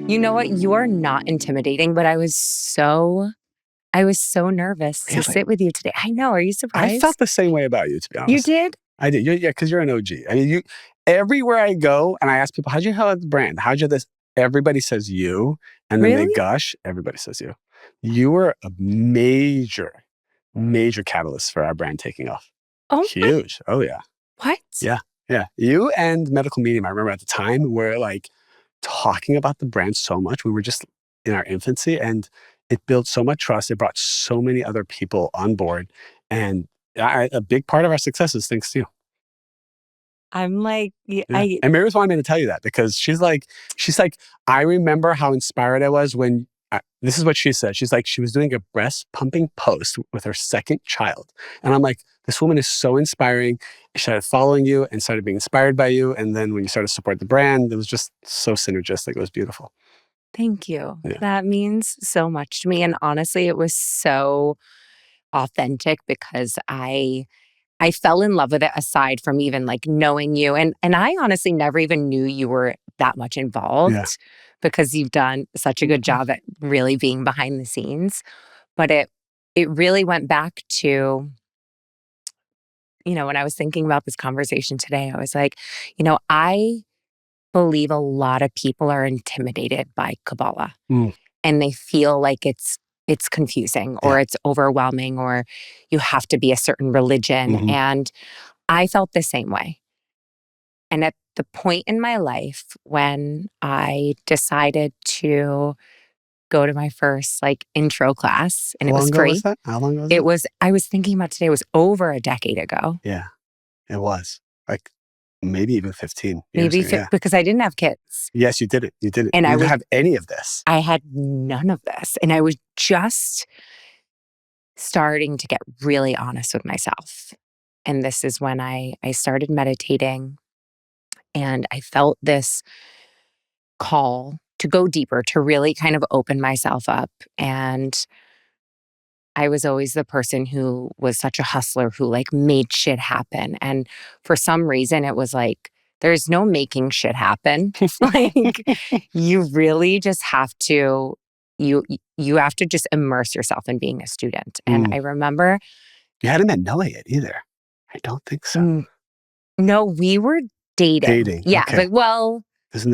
You know what? You're not intimidating, but I was so nervous to Really? sit with you today. I know. Are you surprised? I felt the same way about you, to be You honest. did? I did. Yeah, because you're an OG. I mean, everywhere I go and I ask people, how'd you help the brand? How'd you this? Everybody says you. And then they Really? gush. Everybody says you. You were a major, major catalyst for our brand taking off. Oh, Huge. Oh, yeah. what? Yeah. Yeah. You and Medical Medium, I remember at the time, were like talking about the brand so much. We were just in our infancy and it built so much trust. It brought so many other people on board. And a big part of our success is thanks to you. I'm like, Yeah. And Mary Ruth wanted me to tell you that because she's like, I remember how inspired I was when, this is what she said. She's like, she was doing a breast pumping post with her second child. And I'm like, this woman is so inspiring. I started following you and started being inspired by you. And then when you started to support the brand, it was just so synergistic. It was beautiful. Thank you. Yeah. That means so much to me. And honestly, it was so authentic because I fell in love with it aside from even like knowing you. And I honestly never even knew you were that much involved because you've done such a good job at really being behind the scenes. But it really went back to, when I was thinking about this conversation today, I was like, I believe a lot of people are intimidated by Kabbalah and they feel like it's confusing or it's overwhelming or you have to be a certain religion. And I felt the same way. And at the point in my life when I decided to go to my first intro class and it was free. How long ago was it? I was thinking about today, it was over a decade ago. Yeah, it was. Maybe even 15 years ago. Because I didn't have kids. Yes, you did it. You did it. And you didn't have any of this. I had none of this. And I was just starting to get really honest with myself. And this is when I started meditating and I felt this call to go deeper, to really kind of open myself up. And I was always the person who was such a hustler who made shit happen. And for some reason, it was there's no making shit happen. You really just have to, you have to just immerse yourself in being a student. And I remember. You hadn't been knowing it either. I don't think so. No, we were dating. Yeah. Okay. But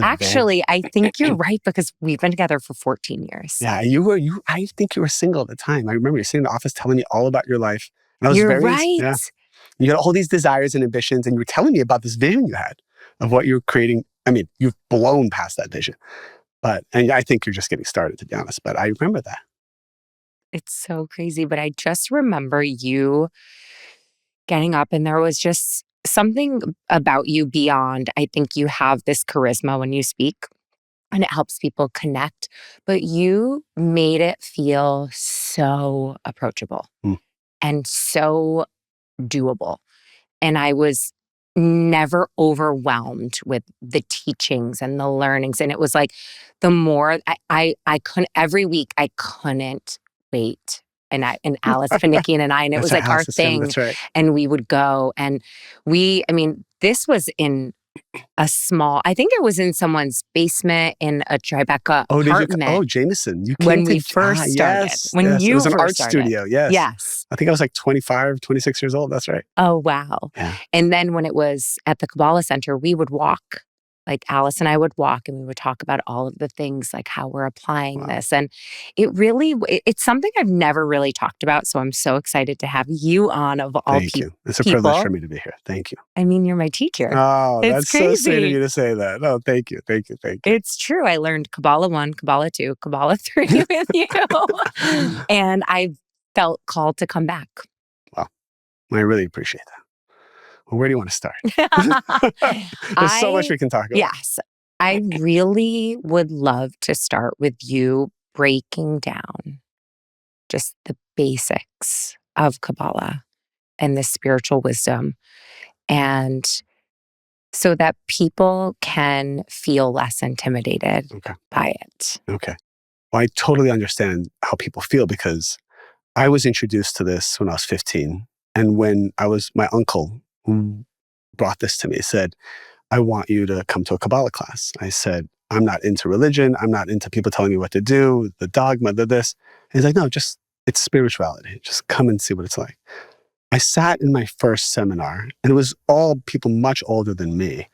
actually, I think you're right because we've been together for 14 years. Yeah, I think you were single at the time. I remember you sitting in the office telling me all about your life. And I was You're right. Yeah. You had all these desires and ambitions and you were telling me about this vision you had of what you were creating. I mean, you've blown past that vision. And I think you're just getting started, to be honest. But I remember that. It's so crazy. But I just remember you getting up and there was just something about you beyond. I think you have this charisma when you speak and it helps people connect, but you made it feel so approachable and so doable. And I was never overwhelmed with the teachings and the learnings. And it was the more I couldn't, every week I couldn't wait. And Alice Finikian and I, and it was our thing. That's right. And we would go and this was in a small, I think it was in someone's basement in a Tribeca apartment. Jameson. You when we first started. It was an art studio, yes. Yes. I think I was 25, 26 years old. That's right. Oh, wow. Yeah. And then when it was at the Kabbalah Center, we would walk. Alice and I would walk and we would talk about all of the things, how we're applying this. And it's something I've never really talked about. So I'm so excited to have you on of all people. Thank you. It's a privilege for me to be here. Thank you. I mean, you're my teacher. Oh, that's crazy. So sweet of you to say that. Oh, thank you. Thank you. Thank you. It's true. I learned Kabbalah 1, Kabbalah 2, Kabbalah 3 with you. And I felt called to come back. Wow. I really appreciate that. Well, where do you want to start? There's so much we can talk about. Yes. I really would love to start with you breaking down just the basics of Kabbalah and the spiritual wisdom. And so that people can feel less intimidated by it. Okay. Well, I totally understand how people feel because I was introduced to this when I was 15. And when my uncle who brought this to me said, I want you to come to a Kabbalah class. I said, I'm not into religion. I'm not into people telling me what to do, the dogma, the this. And he's like, no, just, it's spirituality. Just come and see what it's like. I sat in my first seminar, and it was all people much older than me.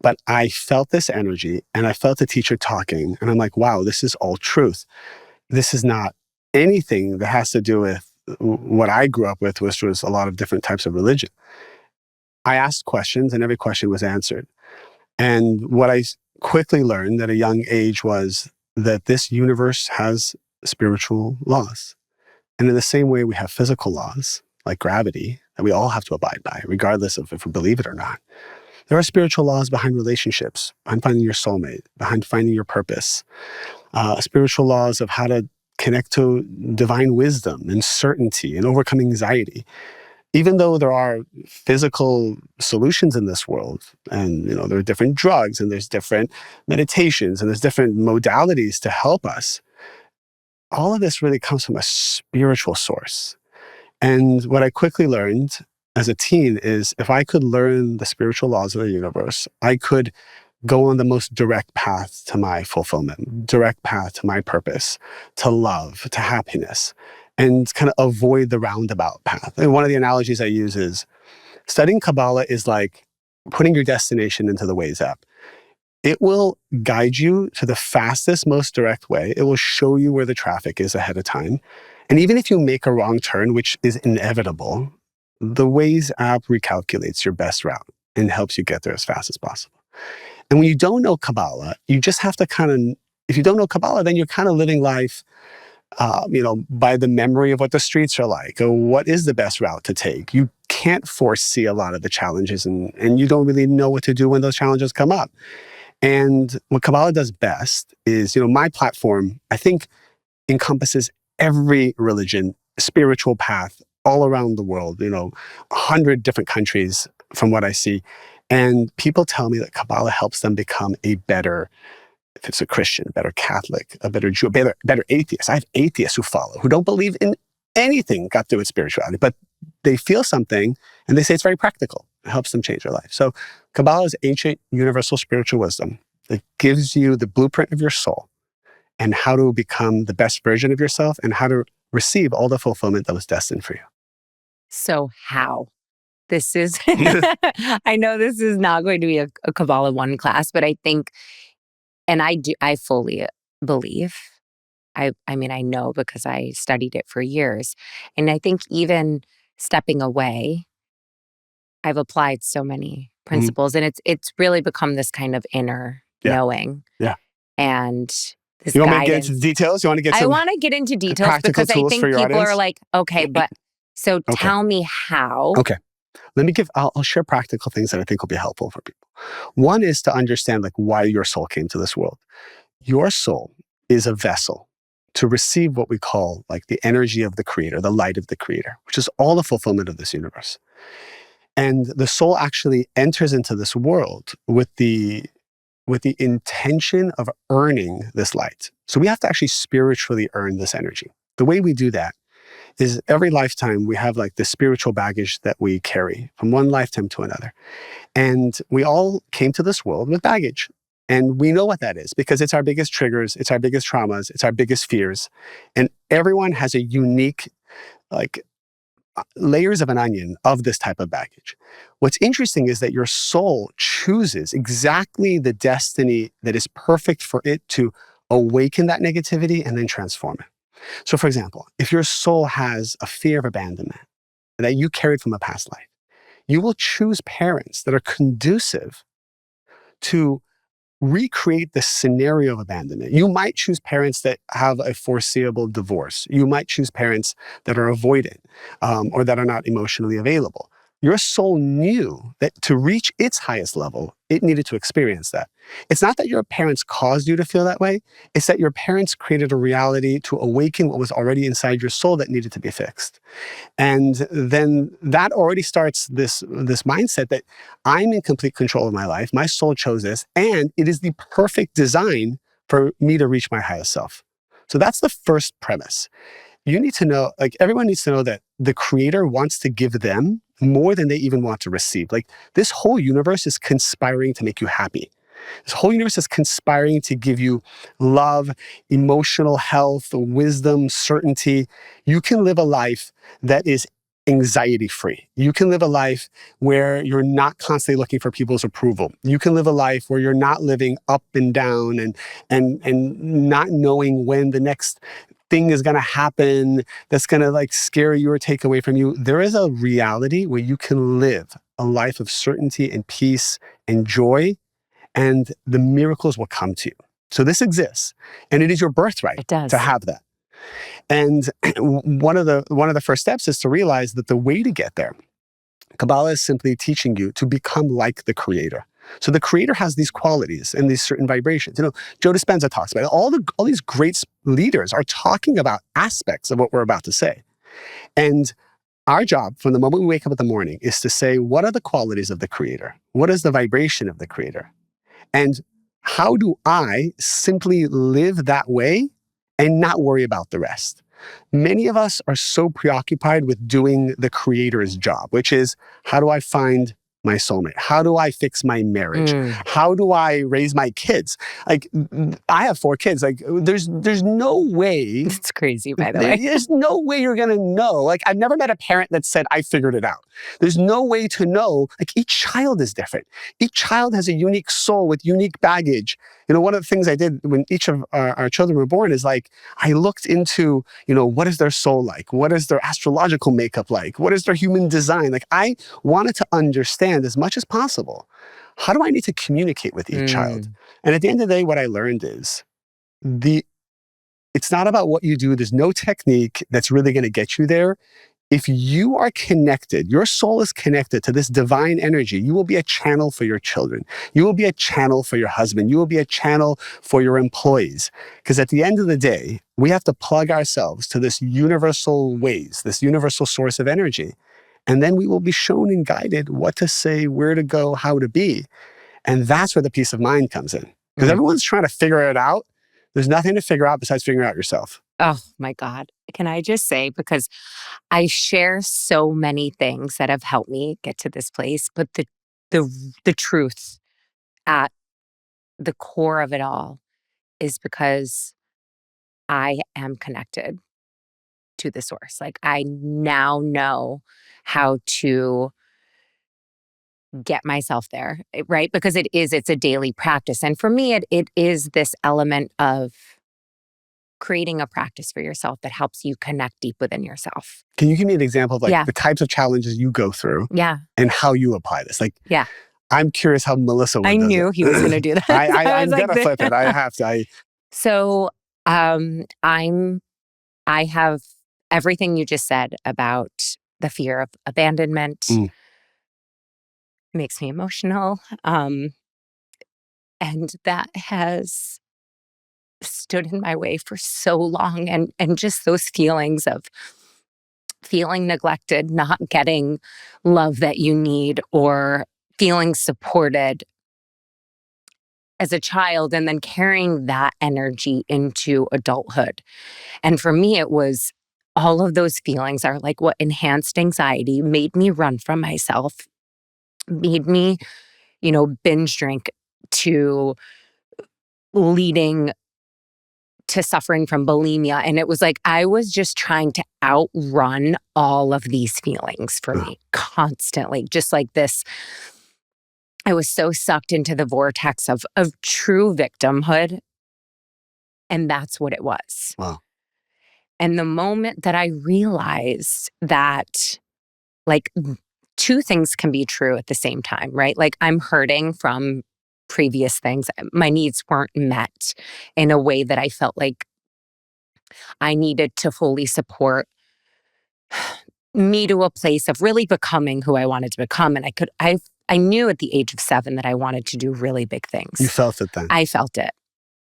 But I felt this energy, and I felt the teacher talking, and I'm like, wow, this is all truth. This is not anything that has to do with what I grew up with, which was a lot of different types of religion. I asked questions, and every question was answered. And what I quickly learned at a young age was that this universe has spiritual laws. And in the same way we have physical laws, like gravity, that we all have to abide by, regardless of if we believe it or not. There are spiritual laws behind relationships, behind finding your soulmate, behind finding your purpose, spiritual laws of how to connect to divine wisdom and certainty and overcome anxiety. Even though there are physical solutions in this world, and there are different drugs, and there's different meditations, and there's different modalities to help us, all of this really comes from a spiritual source. And what I quickly learned as a teen is if I could learn the spiritual laws of the universe, I could go on the most direct path to my fulfillment, direct path to my purpose, to love, to happiness, and kind of avoid the roundabout path. And one of the analogies I use is studying Kabbalah is like putting your destination into the Waze app. It will guide you to the fastest, most direct way. It will show you where the traffic is ahead of time. And even if you make a wrong turn, which is inevitable, the Waze app recalculates your best route and helps you get there as fast as possible. And when you don't know Kabbalah, you just have to if you don't know Kabbalah, then you're kind of living life, by the memory of what the streets are like, or what is the best route to take. You can't foresee a lot of the challenges, and you don't really know what to do when those challenges come up. And what Kabbalah does best is, my platform, I think, encompasses every religion, spiritual path all around the world, 100 different countries from what I see. And people tell me that Kabbalah helps them become a better, if it's a Christian, a better Catholic, a better Jew, a better atheist. I have atheists who follow, who don't believe in anything got to do with spirituality, but they feel something and they say it's very practical. It helps them change their life. So Kabbalah is ancient universal spiritual wisdom that gives you the blueprint of your soul and how to become the best version of yourself and how to receive all the fulfillment that was destined for you. So how? This is, I know this is not going to be a Kabbalah 1 class, but I think, and I fully believe, I mean, I know because I studied it for years. And I think even stepping away, I've applied so many principles, and it's really become this kind of inner knowing. Yeah. And this you want guidance. Me to get into details? You want to get I want to get into details because I think people audience? Are like, okay, but so tell me how. Okay. I'll share practical things that I think will be helpful for people. One is to understand why your soul came to this world. Your soul is a vessel to receive what we call the energy of the creator, the light of the creator, which is all the fulfillment of this universe. And the soul actually enters into this world with the intention of earning this light. So we have to actually spiritually earn this energy. The way we do that is every lifetime we have the spiritual baggage that we carry from one lifetime to another. And we all came to this world with baggage. And we know what that is because it's our biggest triggers, it's our biggest traumas, it's our biggest fears. And everyone has a unique, layers of an onion of this type of baggage. What's interesting is that your soul chooses exactly the destiny that is perfect for it to awaken that negativity and then transform it. So for example, if your soul has a fear of abandonment that you carried from a past life, you will choose parents that are conducive to recreate the scenario of abandonment. You might choose parents that have a foreseeable divorce. You might choose parents that are avoidant or that are not emotionally available. Your soul knew that to reach its highest level, it needed to experience that. It's not that your parents caused you to feel that way. It's that your parents created a reality to awaken what was already inside your soul that needed to be fixed. And then that already starts this mindset that I'm in complete control of my life. My soul chose this, and it is the perfect design for me to reach my highest self. So that's the first premise. You need to know, everyone needs to know that the creator wants to give them more than they even want to receive. This whole universe is conspiring to make you happy. This whole universe is conspiring to give you love, emotional health, wisdom, certainty. You can live a life that is anxiety-free. You can live a life where you're not constantly looking for people's approval. You can live a life where you're not living up and down and not knowing when the next thing is going to happen that's going to like scare you or take away from you. There is a reality where you can live a life of certainty and peace and joy, and the miracles will come to you. So this exists, and it is your birthright It does. to have that. And one of the first steps is to realize that the way to get there, Kabbalah is simply teaching you to become like the Creator. So the Creator has these qualities and these certain vibrations. Joe Dispenza talks about it. All these great leaders are talking about aspects of what we're about to say. And our job from the moment we wake up in the morning is to say, what are the qualities of the Creator? What is the vibration of the Creator? And how do I simply live that way and not worry about the rest? Many of us are so preoccupied with doing the Creator's job, which is, how do I find my soulmate? How do I fix my marriage? How do I raise my kids? Like, I have 4 kids. Like, there's no way. It's crazy, by the way. There's no way you're going to know. Like, I've never met a parent that said, I figured it out. There's no way to know. Like, each child is different. Each child has a unique soul with unique baggage. One of the things I did when each of our children were born is like, I looked into, what is their soul like? What is their astrological makeup like? What is their human design? Like, I wanted to understand as much as possible, how do I need to communicate with each child? And at the end of the day, what I learned is it's not about what you do. There's no technique that's really going to get you there. If you are connected, your soul is connected to this divine energy, you will be a channel for your children. You will be a channel for your husband. You will be a channel for your employees. Because at the end of the day, we have to plug ourselves to this universal ways, this universal source of energy. And then we will be shown and guided what to say, where to go, how to be. And that's where the peace of mind comes in. Because everyone's trying to figure it out. There's nothing to figure out besides figuring out yourself. Oh my God. Can I just say, because I share so many things that have helped me get to this place, but the truth at the core of it all is because I am connected to the source. Like, I now know how to get myself there, right? Because it's a daily practice. And for me, it is this element of creating a practice for yourself that helps you connect deep within yourself. Can you give me an example of the types of challenges you go through and how you apply this? I'm curious how Melissa would. I knew he was going to do that. I'm going to flip it. I have to. So I have everything you just said about the fear of abandonment. Makes me emotional. And that has stood in my way for so long. And just those feelings of feeling neglected, not getting love that you need, or feeling supported as a child, and then carrying that energy into adulthood. And for me, it was all of those feelings are like what enhanced anxiety, made me run from myself, made me, binge drink, to leading to suffering from bulimia. And it was like, I was just trying to outrun all of these feelings for me constantly. Just like this, I was so sucked into the vortex of true victimhood. And that's what it was. Wow. And the moment that I realized that, like, 2 things can be true at the same time, right? Like, I'm hurting from previous things. My needs weren't met in a way that I felt like I needed to fully support me to a place of really becoming who I wanted to become. And I knew at the age of 7 that I wanted to do really big things. You felt it then. I felt it.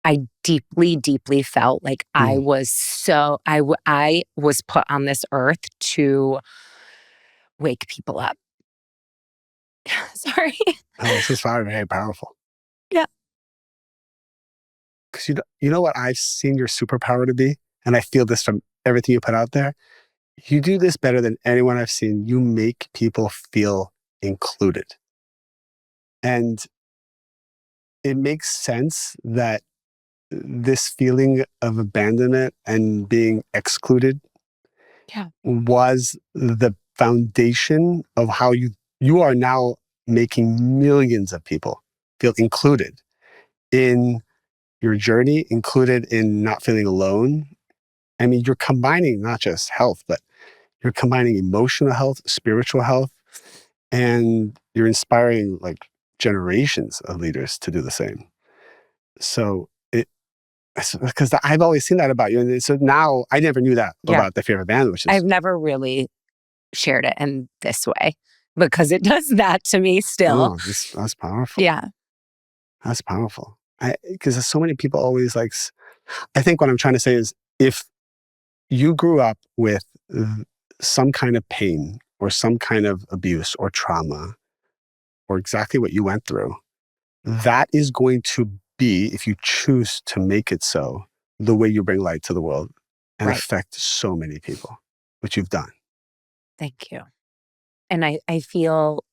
I deeply, deeply felt like I was I was put on this earth to wake people up. Sorry. Oh, this is very powerful. Yeah. Because you know what I've seen your superpower to be, and I feel this from everything you put out there. You do this better than anyone I've seen. You make people feel included. And it makes sense that this feeling of abandonment and being excluded Yeah. was the foundation of how you are now making millions of people feel included in your journey, included in not feeling alone. I mean, you're combining not just health, but you're combining emotional health, spiritual health, and you're inspiring like generations of leaders to do the same. So it, because I've always seen that about you. And so now I never knew that Yeah. about the fear of abandonment, which is, I've never really shared it in this way because it does that to me still. that's powerful. Yeah. That's powerful. Because there's so many people always like, I think what I'm trying to say is if you grew up with some kind of pain or some kind of abuse or trauma or exactly what you went through, that is going to be, if you choose to make it so, the way you bring light to the world and Right. affect so many people, which you've done. Thank you. And I feel,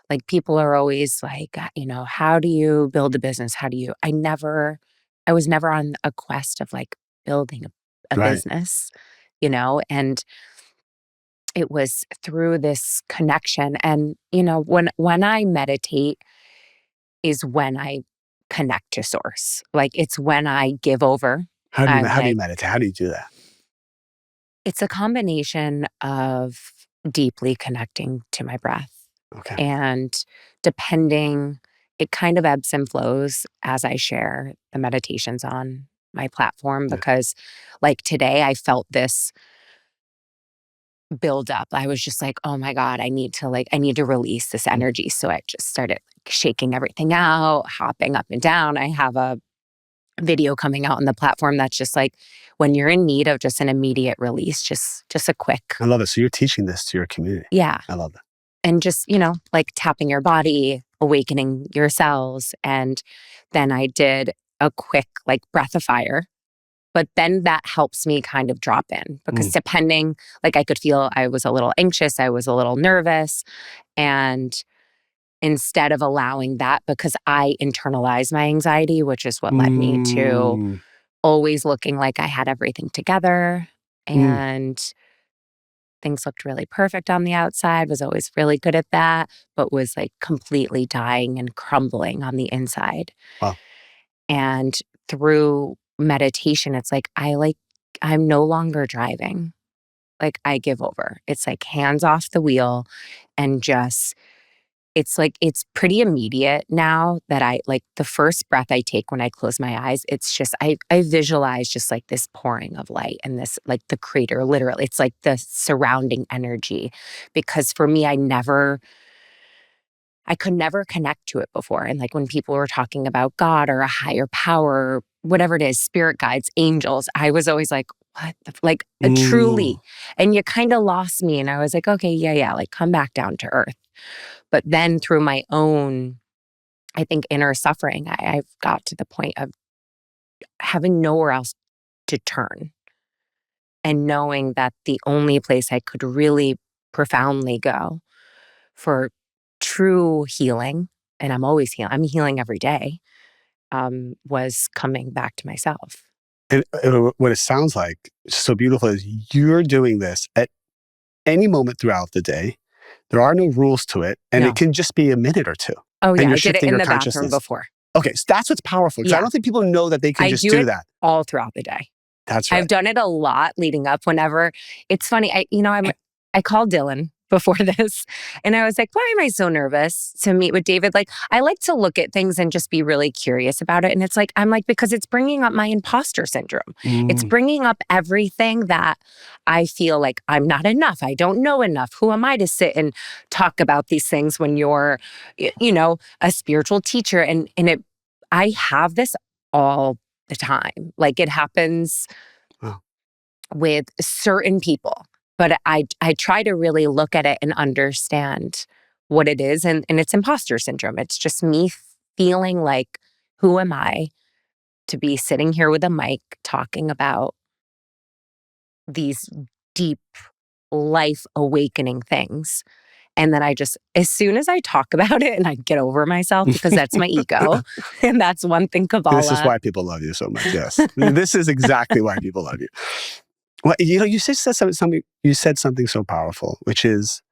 like people are always like, how do you build a business? I was never on a quest of like building a Right. business, and it was through this connection. And, when I meditate is when I connect to source. Like it's when I give over. I'm How do you like, meditate? How do you do that? it's a combination of deeply connecting to my breath. Okay. And depending, it kind of ebbs and flows as I share the meditations on my platform Yeah. because, like today, I felt this build up. I was just like, oh my God, I need to release this energy. So I just started shaking everything out, hopping up and down. I have a video coming out on the platform that's just like when you're in need of just an immediate release, just a quick. I love it. So you're teaching this to your community. Yeah. I love that. And just, like tapping your body, awakening your cells. And then I did a quick like breath of fire. But then that helps me kind of drop in because depending, like I could feel I was a little anxious, I was a little nervous. And instead of allowing that, because I internalized my anxiety, which is what led me to always looking like I had everything together and things looked really perfect on the outside, was always really good at that, but was like completely dying and crumbling on the inside. Wow. And through meditation, it's like I'm no longer driving. Like I give over. It's like hands off the wheel and just it's pretty immediate now that I like the first breath I take when I close my eyes, it's just I visualize just like this pouring of light and this like the crater literally. It's like the surrounding energy because for me I could never connect to it before. And like when people were talking about God or a higher power, whatever it is, spirit guides, angels, I was always like, what? Truly. And you kind of lost me. And I was like, okay, yeah, like come back down to earth. But then through my own, I think, inner suffering, I've got to the point of having nowhere else to turn and knowing that the only place I could really profoundly go for true healing, and I'm always healing, I'm healing every day, was coming back to myself. And what it sounds like, so beautiful, is you're doing this at any moment throughout the day. There are no rules to it, and No. it can just be a minute or two. Oh And yeah, you're I did it shifting in your the bathroom consciousness. before. Okay, so that's what's powerful. Because I Yeah. don't think people know that they can I just do do it that. all throughout the day. That's right. I've done it a lot leading up whenever it's funny. I called Dylan before this and I was like, why am I so nervous to meet with David? Like, I like to look at things and just be really curious about it. And it's like, I'm like, because it's bringing up my imposter syndrome. It's bringing up everything that I feel like I'm not enough. I don't know enough. Who am I to sit and talk about these things when you're, a spiritual teacher? I have this all the time. Like it happens Wow. with certain people, but I try to really look at it and understand what it is. And it's imposter syndrome. It's just me feeling like, who am I to be sitting here with a mic talking about these deep life awakening things? And then as soon as I talk about it and I get over myself, because that's my ego, and that's one thing Kabbalah. This is why people love you so much. Yes. This is exactly why people love you. Well, you said something so powerful, which is,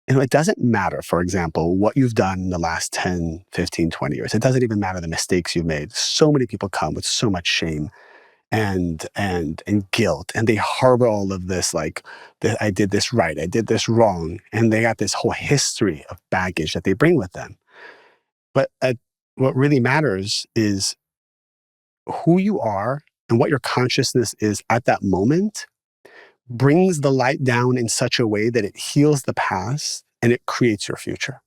it doesn't matter, for example, what you've done in the last 10, 15, 20 years. It doesn't even matter the mistakes you've made. So many people come with so much shame and guilt, and they harbor all of this, like, I did this right, I did this wrong, and they got this whole history of baggage that they bring with them. But what really matters is who you are and what your consciousness is at that moment brings the light down in such a way that it heals the past and it creates your future.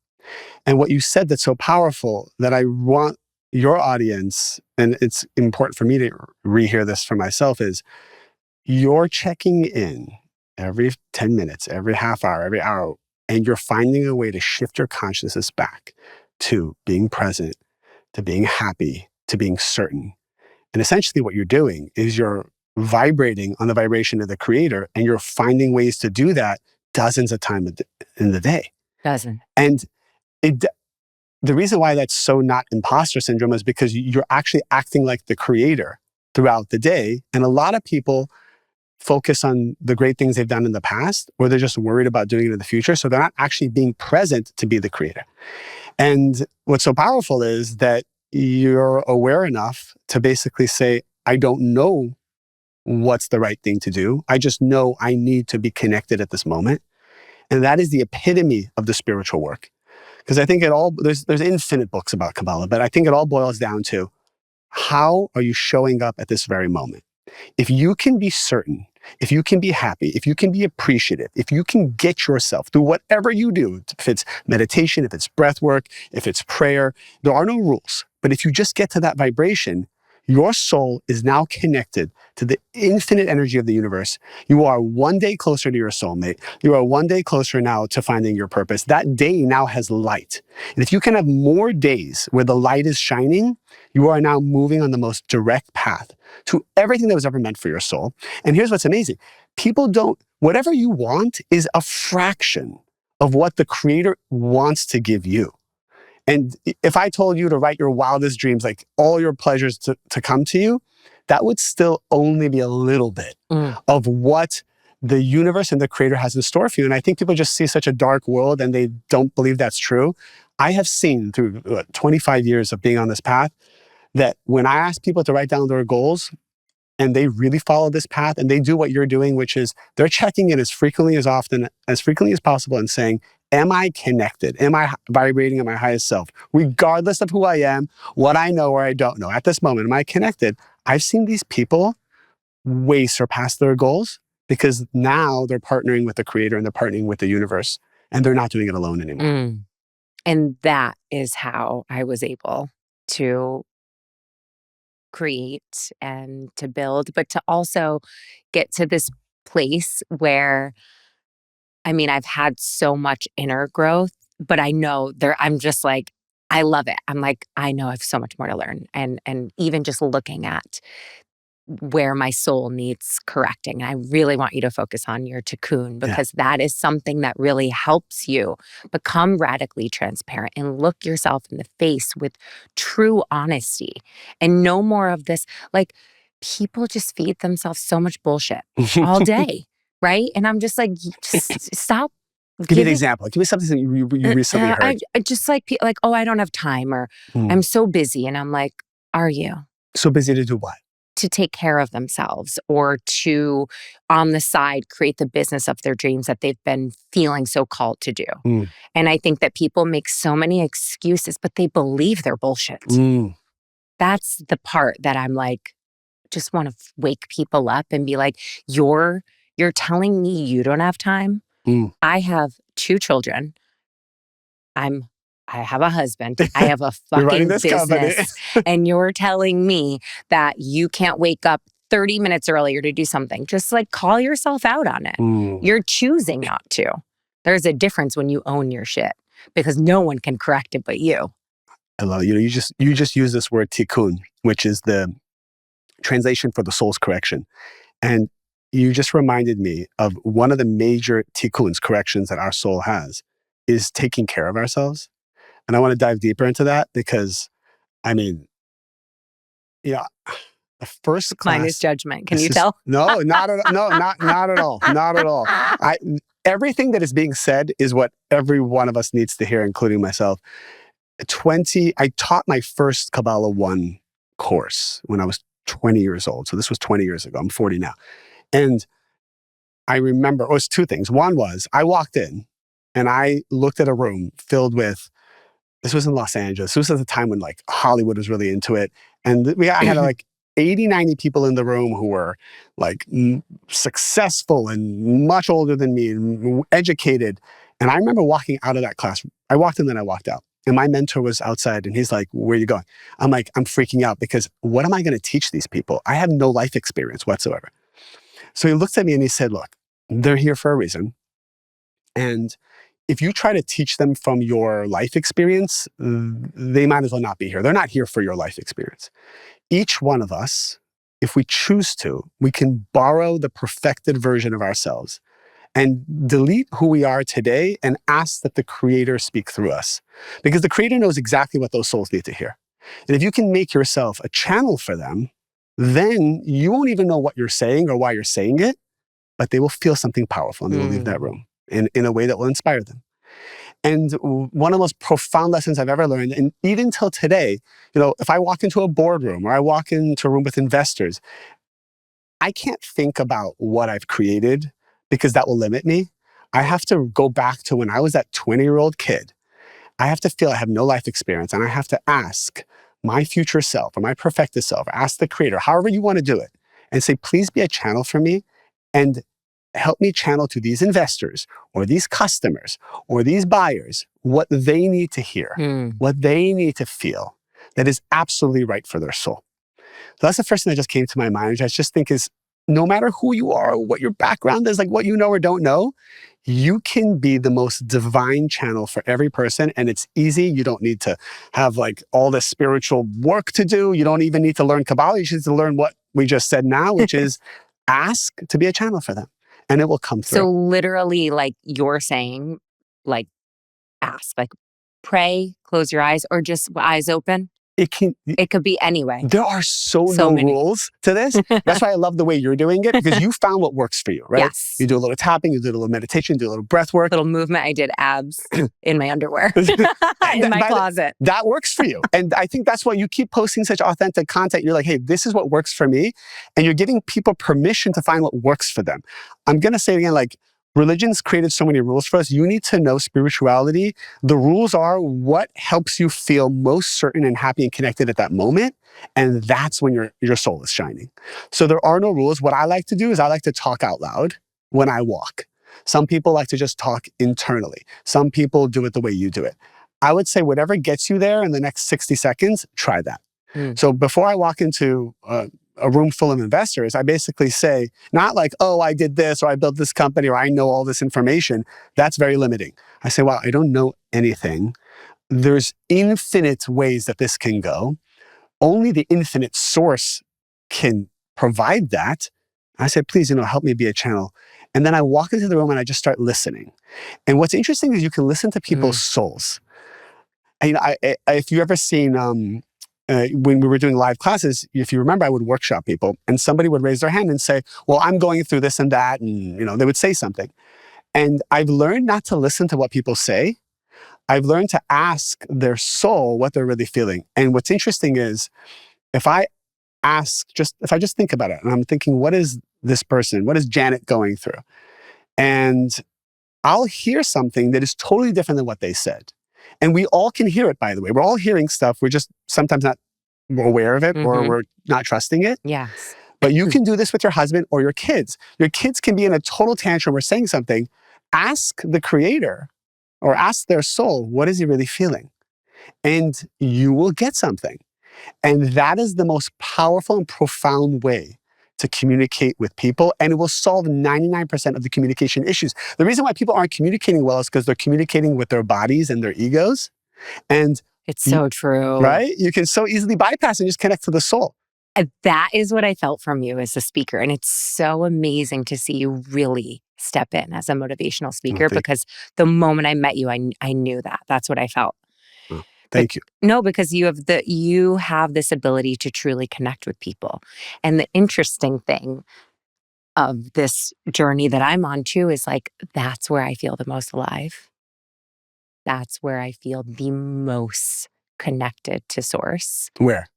And what you said that's so powerful that I want your audience, and it's important for me to rehear this for myself, is you're checking in every 10 minutes, every half hour, every hour, and you're finding a way to shift your consciousness back to being present, to being happy, to being certain. And essentially what you're doing is you're vibrating on the vibration of the creator, and you're finding ways to do that dozens of times in the day. And the reason why that's so not imposter syndrome is because you're actually acting like the creator throughout the day. And a lot of people focus on the great things they've done in the past, or they're just worried about doing it in the future. So they're not actually being present to be the creator. And what's so powerful is that you're aware enough to basically say, I don't know what's the right thing to do. I just know I need to be connected at this moment. And that is the epitome of the spiritual work. Because I think there's infinite books about Kabbalah, but I think it all boils down to, how are you showing up at this very moment? If you can be certain, if you can be happy, if you can be appreciative, if you can get yourself through whatever you do, if it's meditation, if it's breath work, if it's prayer, there are no rules. But if you just get to that vibration, your soul is now connected to the infinite energy of the universe. You are one day closer to your soulmate. You are one day closer now to finding your purpose. That day now has light. And if you can have more days where the light is shining, you are now moving on the most direct path to everything that was ever meant for your soul. And here's what's amazing. Whatever you want is a fraction of what the creator wants to give you. And if I told you to write your wildest dreams, like all your pleasures to come to you, that would still only be a little bit of what the universe and the creator has in store for you. And I think people just see such a dark world and they don't believe that's true. I have seen through 25 years of being on this path that when I ask people to write down their goals and they really follow this path and they do what you're doing, which is they're checking in as frequently as possible and saying, am I connected? Am I vibrating at my highest self? Regardless of who I am, what I know or I don't know. At this moment, am I connected? I've seen these people way surpass their goals because now they're partnering with the creator and they're partnering with the universe, and they're not doing it alone anymore. And that is how I was able to create and to build, but to also get to this place where, I've had so much inner growth, but I know I'm just like, I love it. I'm like, I know I have so much more to learn. And even just looking at where my soul needs correcting. And I really want you to focus on your tikkun, because that is something that really helps you become radically transparent and look yourself in the face with true honesty and no more of this. Like, people just feed themselves so much bullshit all day. Right? And I'm just like, just stop. Give me an example. Give me something that you recently heard. I just like, oh, I don't have time, or I'm so busy. And I'm like, are you? So busy to do what? To take care of themselves, or to, on the side, create the business of their dreams that they've been feeling so called to do. And I think that people make so many excuses, but they believe they're bullshit. That's the part that I'm like, just want to wake people up and be like, you're telling me you don't have time? I have 2 children. I have a husband. I have a fucking business. And you're telling me that you can't wake up 30 minutes earlier to do something. Just like, call yourself out on it. You're choosing not to. There's a difference when you own your shit, because no one can correct it but you. I love it. You just use this word tikkun, which is the translation for the soul's correction. And you just reminded me of one of the major tikkuns, corrections that our soul has, is taking care of ourselves. And I want to dive deeper into that because, I mean, you know, the first Minus class, judgment. Can this you is, tell? no, not at, no, not at all, not at all. Everything that is being said is what every one of us needs to hear, including myself. I taught my first Kabbalah 1 course when I was 20 years old. So this was 20 years ago. I'm 40 now. And I remember it was 2 things. One was I walked in and I looked at a room filled with, this was in Los Angeles. This was at the time when like Hollywood was really into it. And I had like 80, 90 people in the room who were like successful and much older than me and educated. And I remember walking out of that class. I walked in, then I walked out. And my mentor was outside and he's like, where are you going? I'm like, I'm freaking out because what am I going to teach these people? I have no life experience whatsoever. So he looks at me and he said, look, they're here for a reason. And if you try to teach them from your life experience, they might as well not be here. They're not here for your life experience. Each one of us, if we choose to, we can borrow the perfected version of ourselves and delete who we are today and ask that the Creator speak through us. Because the Creator knows exactly what those souls need to hear. And if you can make yourself a channel for them, then you won't even know what you're saying or why you're saying it, but they will feel something powerful and they will leave that room in a way that will inspire them. And one of the most profound lessons I've ever learned, and even till today, if I walk into a boardroom or I walk into a room with investors, I can't think about what I've created because that will limit me. I have to go back to when I was that 20-year-old kid. I have to feel I have no life experience and I have to ask my future self or my perfected self, ask the Creator, however you want to do it, and say, please be a channel for me and help me channel to these investors or these customers or these buyers what they need to hear, what they need to feel that is absolutely right for their soul. So that's the first thing that just came to my mind, which I just think is no matter who you are, or what your background is, like what you know or don't know, you can be the most divine channel for every person. And it's easy. You don't need to have like all this spiritual work to do. You don't even need to learn Kabbalah. You just need to learn what we just said now, which is ask to be a channel for them. And it will come through. So literally, like you're saying, like ask, like pray, close your eyes, or just eyes open. It could be anyway. There are so many rules to this. That's why I love the way you're doing it, because you found what works for you, right? Yes. You do a little tapping, you do a little meditation, you do a little breath work. Little movement. I did abs in my underwear in my closet. That works for you. And I think that's why you keep posting such authentic content. You're like, hey, this is what works for me. And you're giving people permission to find what works for them. I'm going to say it again, like, religion's created so many rules for us. You need to know spirituality. The rules are what helps you feel most certain and happy and connected at that moment. And that's when your soul is shining. So there are no rules. What I like to do is I like to talk out loud when I walk. Some people like to just talk internally. Some people do it the way you do it. I would say whatever gets you there in the next 60 seconds, try that. So before I walk into a room full of investors, I basically say, not like, oh, I did this, or I built this company, or I know all this information. That's very limiting. I say, wow, I don't know anything. There's infinite ways that this can go. Only the infinite source can provide that. I say, please, help me be a channel. And then I walk into the room and I just start listening. And what's interesting is you can listen to people's souls. And if you ever seen, when we were doing live classes, if you remember, I would workshop people and somebody would raise their hand and say, well, I'm going through this and that. And, they would say something. And I've learned not to listen to what people say. I've learned to ask their soul what they're really feeling. And what's interesting is if I just think about it and I'm thinking, what is this person? What is Janet going through? And I'll hear something that is totally different than what they said. And we all can hear it, by the way. We're all hearing stuff. We're just sometimes not aware of it or we're not trusting it. Yes. But you can do this with your husband or your kids. Your kids can be in a total tantrum or saying something. Ask the Creator or ask their soul, what is he really feeling? And you will get something. And that is the most powerful and profound way to communicate with people, and it will solve 99% of the communication issues. The reason why people aren't communicating well is because they're communicating with their bodies and their egos. And it's so true. Right? You can so easily bypass and just connect to the soul. That is what I felt from you as a speaker. And it's so amazing to see you really step in as a motivational speaker because the moment I met you, I knew that. That's what I felt. Oh, thank you. No, because you have this ability to truly connect with people. And the interesting thing of this journey that I'm on too is like, that's where I feel the most alive. That's where I feel the most connected to source. Where?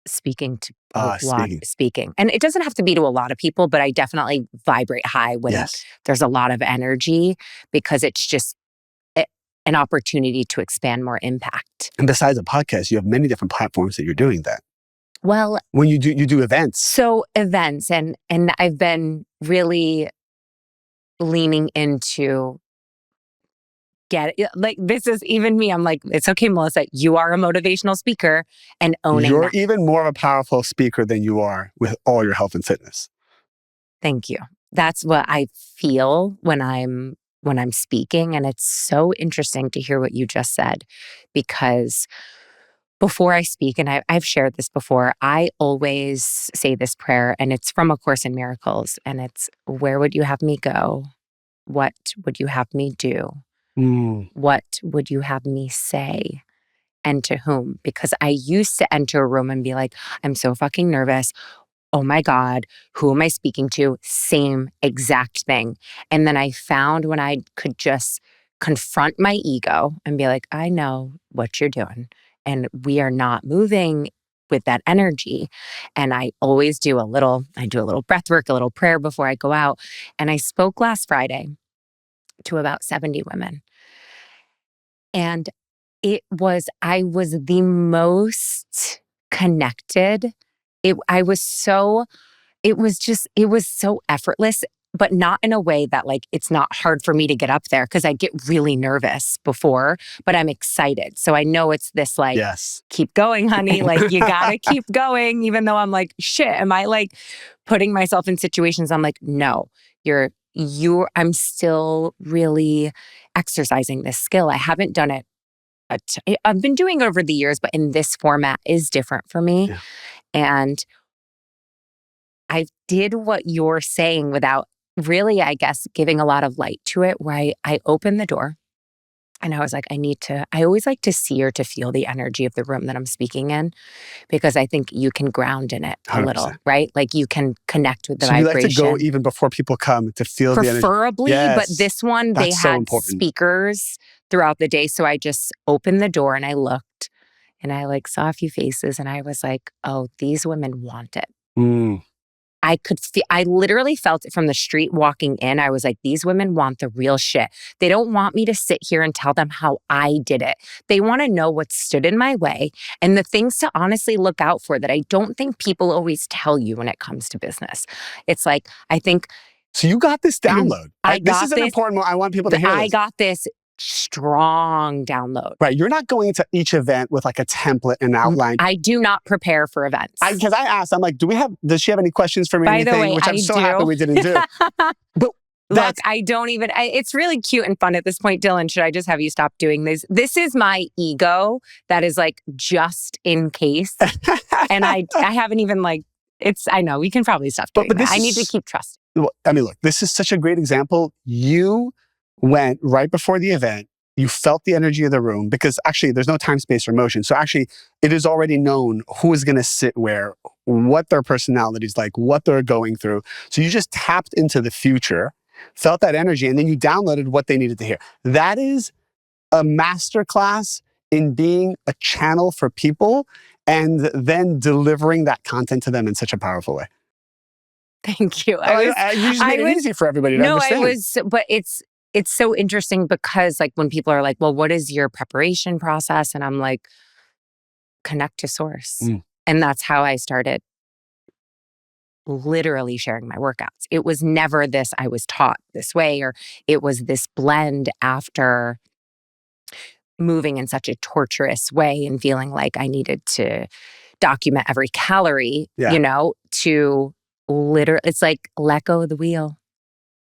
Speaking to a lot, Speaking. speaking. And it doesn't have to be to a lot of people, but I definitely vibrate high when there's a lot of energy because it's just an opportunity to expand more impact. And besides a podcast, you have many different platforms that you're doing that. Well, when you do events. So events, and I've been really leaning into this is even me. I'm like, it's okay, Melissa, you are a motivational speaker and owning You're that. even more of a powerful speaker than you are with all your health and fitness. Thank you. That's what I feel when I'm speaking. And it's so interesting to hear what you just said, because before I speak, and I've shared this before, I always say this prayer, and it's from A Course in Miracles, and it's, where would you have me go? What would you have me do? What would you have me say? And to whom? Because I used to enter a room and be like, I'm so fucking nervous. Oh my God, who am I speaking to? Same exact thing. And then I found when I could just confront my ego and be like, I know what you're doing. And we are not moving with that energy. And I always do a little breath work, a little prayer before I go out. And I spoke last Friday to about 70 women. And I was the most connected. It was so effortless, but not in a way that like, it's not hard for me to get up there because I get really nervous before, but I'm excited. So I know it's this like, keep going, honey. Like you gotta keep going, even though I'm like, shit, am I like putting myself in situations? I'm like, no, I'm still really exercising this skill. I haven't done it. I've been doing it over the years, but in this format is different for me. Yeah. And I did what you're saying without really, I guess, giving a lot of light to it, where I opened the door and I was like, I always like to see or to feel the energy of the room that I'm speaking in, because I think you can ground in it a 100%. little, right? Like you can connect with the so vibration. You like to go even before people come to feel the energy? Preferably, but this one, they had so speakers throughout the day. So I just opened the door and I looked and I like saw a few faces and I was like, oh, these women want it. I literally felt it from the street walking in. I was like, these women want the real shit. They don't want me to sit here and tell them how I did it. They want to know what stood in my way and the things to honestly look out for that I don't think people always tell you when it comes to business. It's like, I think. So you got this download. This is an important one. I want people to hear this. I got this strong download. Right. You're not going to each event with like a template and outline. I do not prepare for events. Because I asked, I'm like, does she have any questions for me? By the way, which I'm so happy we didn't do. But look, I don't even, it's really cute and fun at this point. Dylan, should I just have you stop doing this? This is my ego that is like, just in case. And I haven't even like, I know, we can probably stop doing that. I need to keep trusting. I mean, look, this is such a great example. You went right before the event. You felt the energy of the room, because actually there's no time, space, or motion. So actually it is already known who is going to sit where, what their personality is like, what they're going through. So you just tapped into the future, felt that energy, and then you downloaded what they needed to hear. That is a masterclass in being a channel for people and then delivering that content to them in such a powerful way. Thank you. You just made it easy for everybody to understand. But it's so interesting because like when people are like, well, what is your preparation process? And I'm like, connect to source. And that's how I started literally sharing my workouts. It was never this, I was taught this way, or it was this blend after moving in such a torturous way and feeling like I needed to document every calorie, to literally, it's like, let go of the wheel.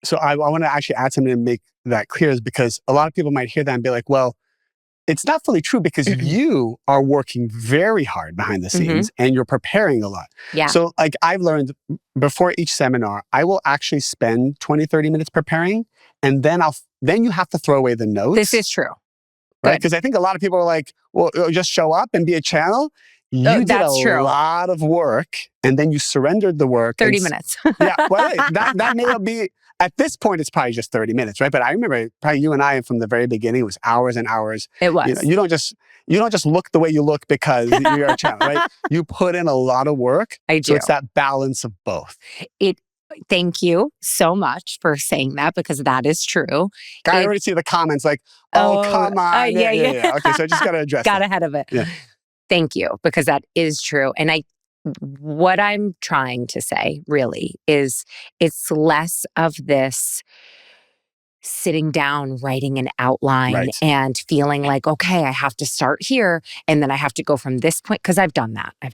So I want to actually add something to make that clear, is because a lot of people might hear that and be like, well, it's not fully true because you are working very hard behind the scenes and you're preparing a lot. Yeah. So like I've learned before each seminar, I will actually spend 20, 30 minutes preparing, and then you have to throw away the notes. This is true. Right? Because I think a lot of people are like, well, just show up and be a channel. You did a lot of work, and then you surrendered the work. 30 minutes. Yeah, well, that may not be, at this point, it's probably just 30 minutes, right? But I remember probably you and I from the very beginning, it was hours and hours. It was. You don't just look the way you look because you're a channel, right? You put in a lot of work. I do. So it's that balance of both. Thank you so much for saying that, because that is true. I already see the comments like, oh come on. Yeah. Okay, so I just got to address Got that. ahead of it. Yeah. Thank you, because that is true. And what I'm trying to say really is it's less of this sitting down, writing an outline and feeling like, okay, I have to start here. And then I have to go from this point, because I've done that. I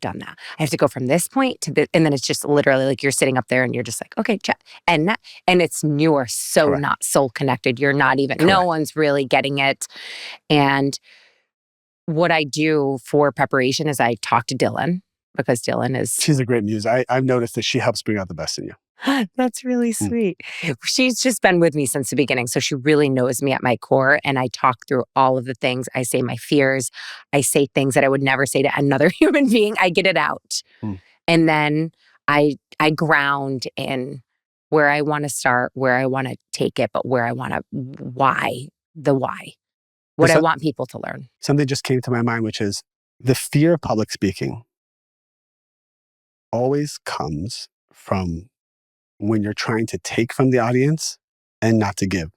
have to go from this point to this. And then it's just literally like you're sitting up there and you're just like, okay, check. And you are so not soul connected. You're not even, no one's really getting it. And what I do for preparation is I talk to Dylan, because Dylan is... She's a great muse. I've noticed that she helps bring out the best in you. That's really sweet. She's just been with me since the beginning. So she really knows me at my core. And I talk through all of the things. I say my fears. I say things that I would never say to another human being. I get it out. And then I ground in where I want to start, where I want to take it, but where I want to, the why. What I want people to learn. Something just came to my mind, which is the fear of public speaking always comes from when you're trying to take from the audience and not to give.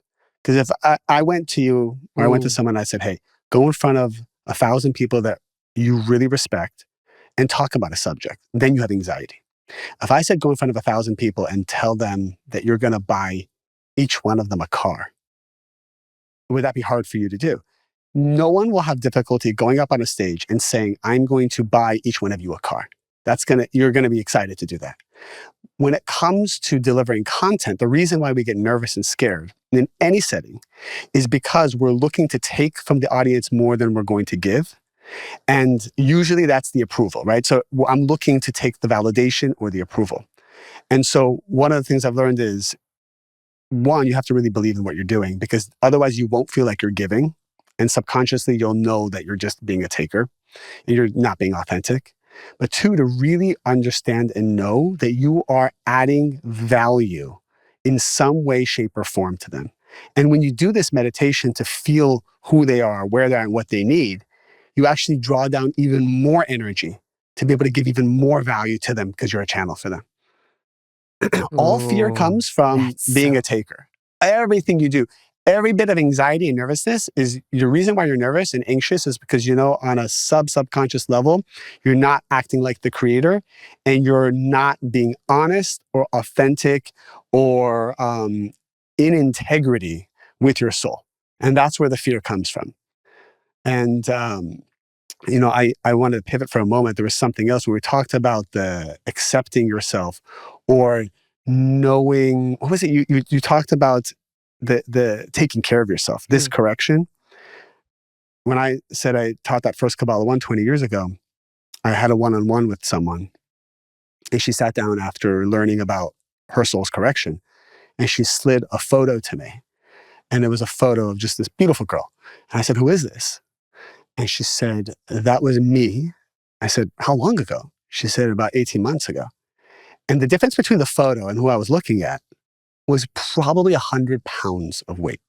Because if I went to you or I went to someone and I said, hey, go in front of 1,000 people that you really respect and talk about a subject, then you have anxiety. If I said go in front of 1,000 people and tell them that you're going to buy each one of them a car, would that be hard for you to do? No one will have difficulty going up on a stage and saying, I'm going to buy each one of you a car. You're going to be excited to do that. When it comes to delivering content, the reason why we get nervous and scared in any setting is because we're looking to take from the audience more than we're going to give. And usually that's the approval, right? So I'm looking to take the validation or the approval. And so one of the things I've learned is, one, you have to really believe in what you're doing, because otherwise you won't feel like you're giving. And subconsciously, you'll know that you're just being a taker and you're not being authentic. But two, to really understand and know that you are adding value in some way, shape, or form to them. And when you do this meditation to feel who they are, where they are, and what they need, you actually draw down even more energy to be able to give even more value to them because you're a channel for them. All fear comes from being a taker. Everything you do. Every bit of anxiety and nervousness is the reason why you're nervous and anxious is because, on a subconscious level, you're not acting like the creator and you're not being honest or authentic or in integrity with your soul. And that's where the fear comes from. And, I wanted to pivot for a moment. There was something else where we talked about the accepting yourself or knowing, what was it? You talked about the taking care of yourself, this correction. When I said I taught that first Kabbalah 20 years ago, I had a one-on-one with someone and she sat down after learning about her soul's correction and she slid a photo to me. And it was a photo of just this beautiful girl. And I said, who is this? And she said, that was me. I said, how long ago? She said, about 18 months ago. And the difference between the photo and who I was looking at was probably 100 pounds of weight.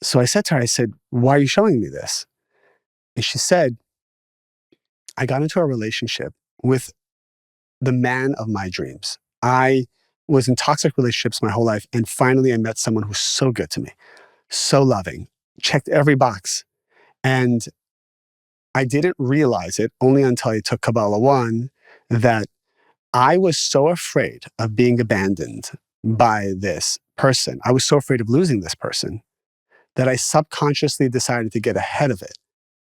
So I said to her, I said, why are you showing me this? And she said, I got into a relationship with the man of my dreams. I was in toxic relationships my whole life. And finally, I met someone who's so good to me, so loving, checked every box. And I didn't realize it only until I took Kabbalah 1 that I was so afraid of being abandoned by this person. I was so afraid of losing this person that I subconsciously decided to get ahead of it.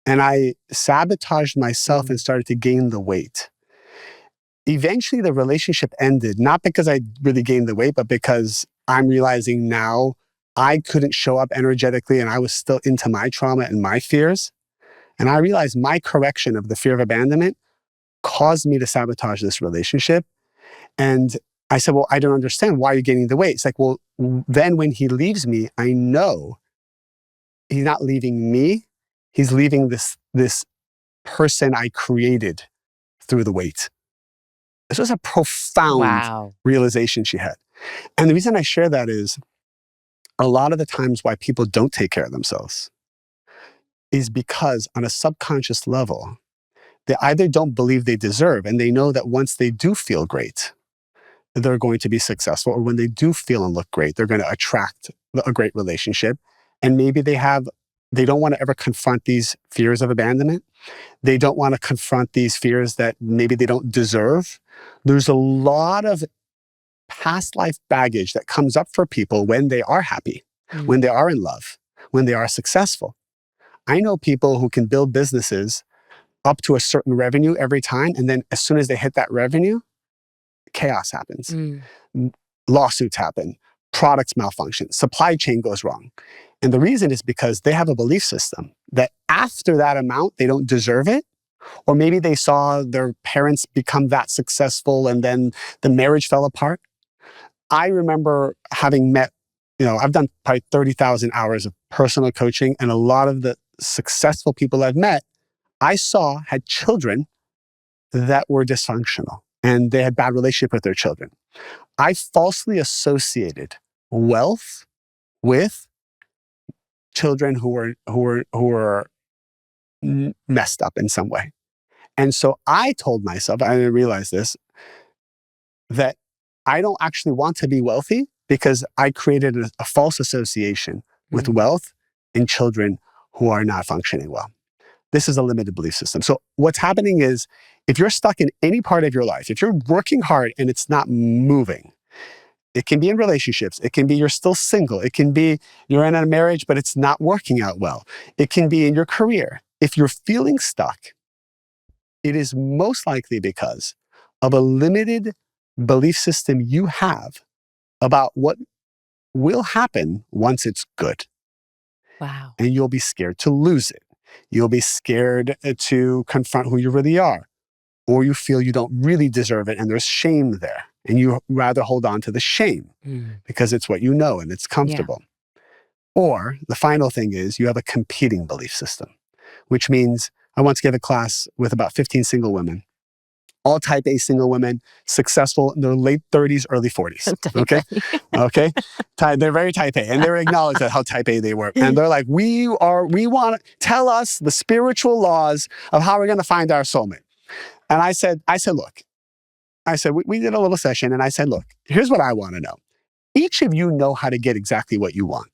And I sabotaged myself and started to gain the weight. Eventually, the relationship ended, not because I really gained the weight, but because I'm realizing now I couldn't show up energetically and I was still into my trauma and my fears. And I realized my correction of the fear of abandonment caused me to sabotage this relationship. And I said, well, I don't understand why you're gaining the weight. It's like, well, then when he leaves me, I know he's not leaving me. He's leaving this person I created through the weight. This was a profound Wow. realization she had. And the reason I share that is a lot of the times why people don't take care of themselves is because on a subconscious level, they either don't believe they deserve, and they know that once they do feel great, they're going to be successful, or when they do feel and look great, they're going to attract a great relationship. And maybe they don't want to ever confront these fears of abandonment. They don't want to confront these fears that maybe they don't deserve. There's a lot of past life baggage that comes up for people when they are happy, when they are in love, when they are successful. I know people who can build businesses up to a certain revenue every time, and then as soon as they hit that revenue, chaos happens. Lawsuits happen, products malfunction, supply chain goes wrong. And the reason is because they have a belief system that after that amount, they don't deserve it. Or maybe they saw their parents become that successful and then the marriage fell apart. I remember having met, I've done probably 30,000 hours of personal coaching, and a lot of the successful people I've met, I saw had children that were dysfunctional and they had bad relationship with their children. I falsely associated wealth with children who were messed up in some way. And so I told myself, I didn't realize this, that I don't actually want to be wealthy because I created a false association with wealth and children who are not functioning well. This is a limited belief system. So what's happening is, if you're stuck in any part of your life, if you're working hard and it's not moving, it can be in relationships. It can be you're still single. It can be you're in a marriage, but it's not working out well. It can be in your career. If you're feeling stuck, it is most likely because of a limited belief system you have about what will happen once it's good. Wow. And you'll be scared to lose it. You'll be scared to confront who you really are. Or you feel you don't really deserve it and there's shame there. And you rather hold on to the shame because it's what you know and it's comfortable. Yeah. Or the final thing is you have a competing belief system, which means I once gave a class with about 15 single women, all type A single women, successful in their late 30s, early 40s. Okay? Okay? They're very type A, and they were acknowledged at how type A they were. And they're like, we want to tell us the spiritual laws of how we're going to find our soulmate. And I said, look, we did a little session, and I said, look, here's what I want to know. Each of you know how to get exactly what you want.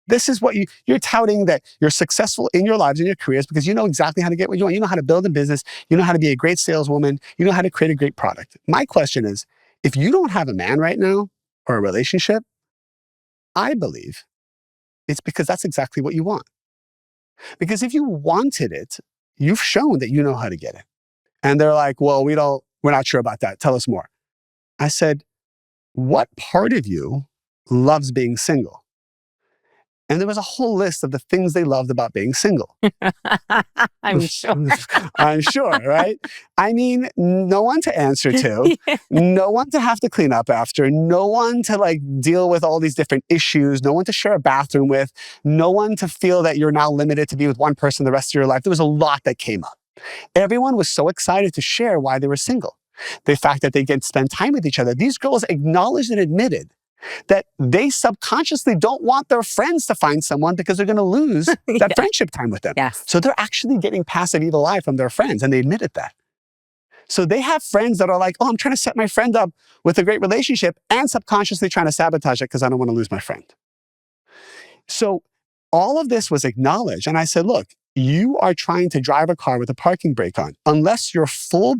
This is what you're touting, that you're successful in your lives and your careers because you know exactly how to get what you want. You know how to build a business. You know how to be a great saleswoman. You know how to create a great product. My question is, if you don't have a man right now or a relationship, I believe it's because that's exactly what you want. Because if you wanted it, you've shown that you know how to get it. And they're like, well, we're not sure about that. Tell us more. I said, what part of you loves being single? And there was a whole list of the things they loved about being single. I'm sure. I'm sure, right? I mean, no one to answer to, no one to have to clean up after, no one to deal with all these different issues, no one to share a bathroom with, no one to feel that you're now limited to be with one person the rest of your life. There was a lot that came up. Everyone was so excited to share why they were single. The fact that they get to spend time with each other. These girls acknowledged and admitted that they subconsciously don't want their friends to find someone because they're going to lose that friendship time with them. Yes. So they're actually getting passive evil eye from their friends, and they admitted that. So they have friends that are like, oh, I'm trying to set my friend up with a great relationship and subconsciously trying to sabotage it because I don't want to lose my friend. So all of this was acknowledged. And I said, look, you are trying to drive a car with a parking brake on. Unless your full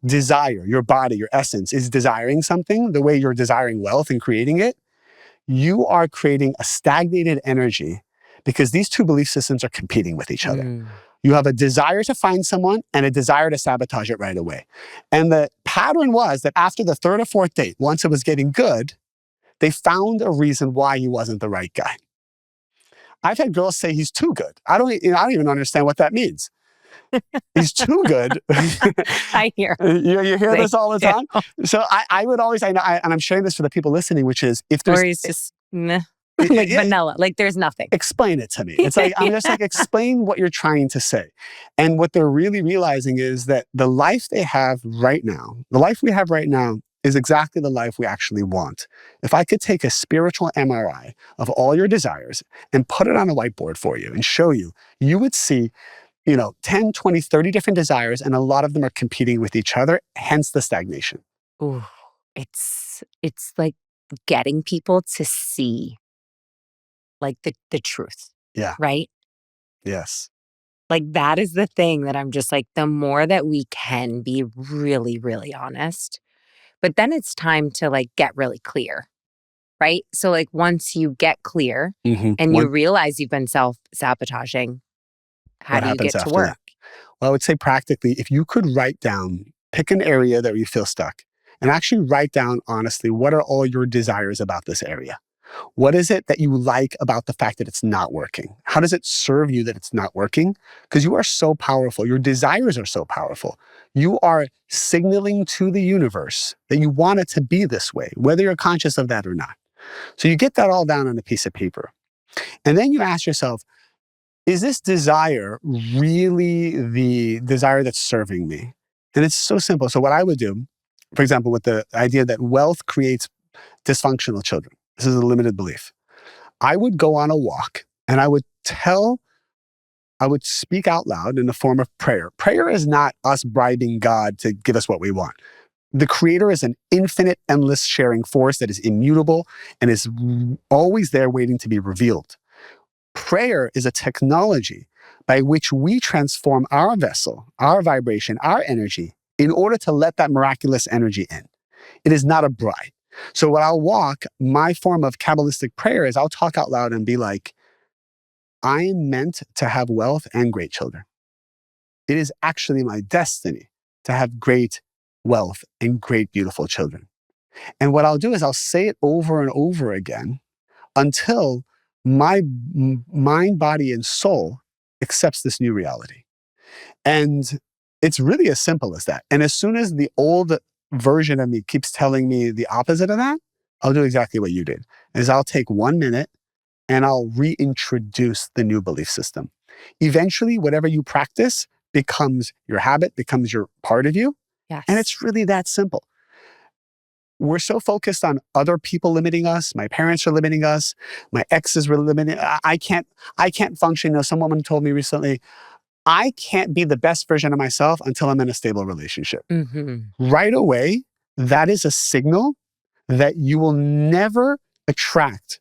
desire, your body, your essence is desiring something the way you're desiring wealth and creating it, you are creating a stagnated energy because these two belief systems are competing with each other. You have a desire to find someone and a desire to sabotage it right away. And the pattern was that after the third or fourth date, once it was getting good, they found a reason why he wasn't the right guy. I've had girls say he's too good. I don't even understand what that means. He's too good. I hear. You hear this all the too. time. So I would always, and I'm sharing this for the people listening, which is if there's, Or he's just like vanilla, like there's nothing. Explain it to me. It's like, I'm just like, explain what you're trying to say. And what they're really realizing is that the life they have right now, the life we have right now is exactly the life we actually want. If I could take a spiritual MRI of all your desires and put it on a whiteboard for you and show you, you would see 10, 20, 30 different desires, and a lot of them are competing with each other, hence the stagnation. Ooh, it's like getting people to see like the truth. Yeah. Right? Yes. Like that is the thing that I'm just like, the more that we can be really, really honest, but then it's time to like get really clear. Right? So like once you get clear and you realize you've been self-sabotaging, how do you get to work? That? Well, I would say practically, if you could pick an area that you feel stuck and actually write down honestly, what are all your desires about this area? What is it that you like about the fact that it's not working? How does it serve you that it's not working? Because you are so powerful. Your desires are so powerful. You are signaling to the universe that you want it to be this way, whether you're conscious of that or not. So you get that all down on a piece of paper. And then you ask yourself, is this desire really the desire that's serving me? And it's so simple. So what I would do, for example, with the idea that wealth creates dysfunctional children, this is a limited belief. I would go on a walk and I would speak out loud in the form of prayer. Prayer is not us bribing God to give us what we want. The Creator is an infinite, endless sharing force that is immutable and is always there waiting to be revealed. Prayer is a technology by which we transform our vessel, our vibration, our energy in order to let that miraculous energy in. It is not a bribe. So when I'll walk, my form of Kabbalistic prayer is I'll talk out loud and be like, I am meant to have wealth and great children. It is actually my destiny to have great wealth and great, beautiful children. And what I'll do is I'll say it over and over again until my mind, body, and soul accepts this new reality. And it's really as simple as that. And as soon as the old version of me keeps telling me the opposite of that, I'll do exactly what you did, is I'll take 1 minute and I'll reintroduce the new belief system. Eventually, whatever you practice becomes your habit, becomes your part of you. Yes. And it's really that simple. We're so focused on other people limiting us. My parents are limiting us. My exes were limiting. I can't function. Some woman told me recently, I can't be the best version of myself until I'm in a stable relationship. Right away, that is a signal that you will never attract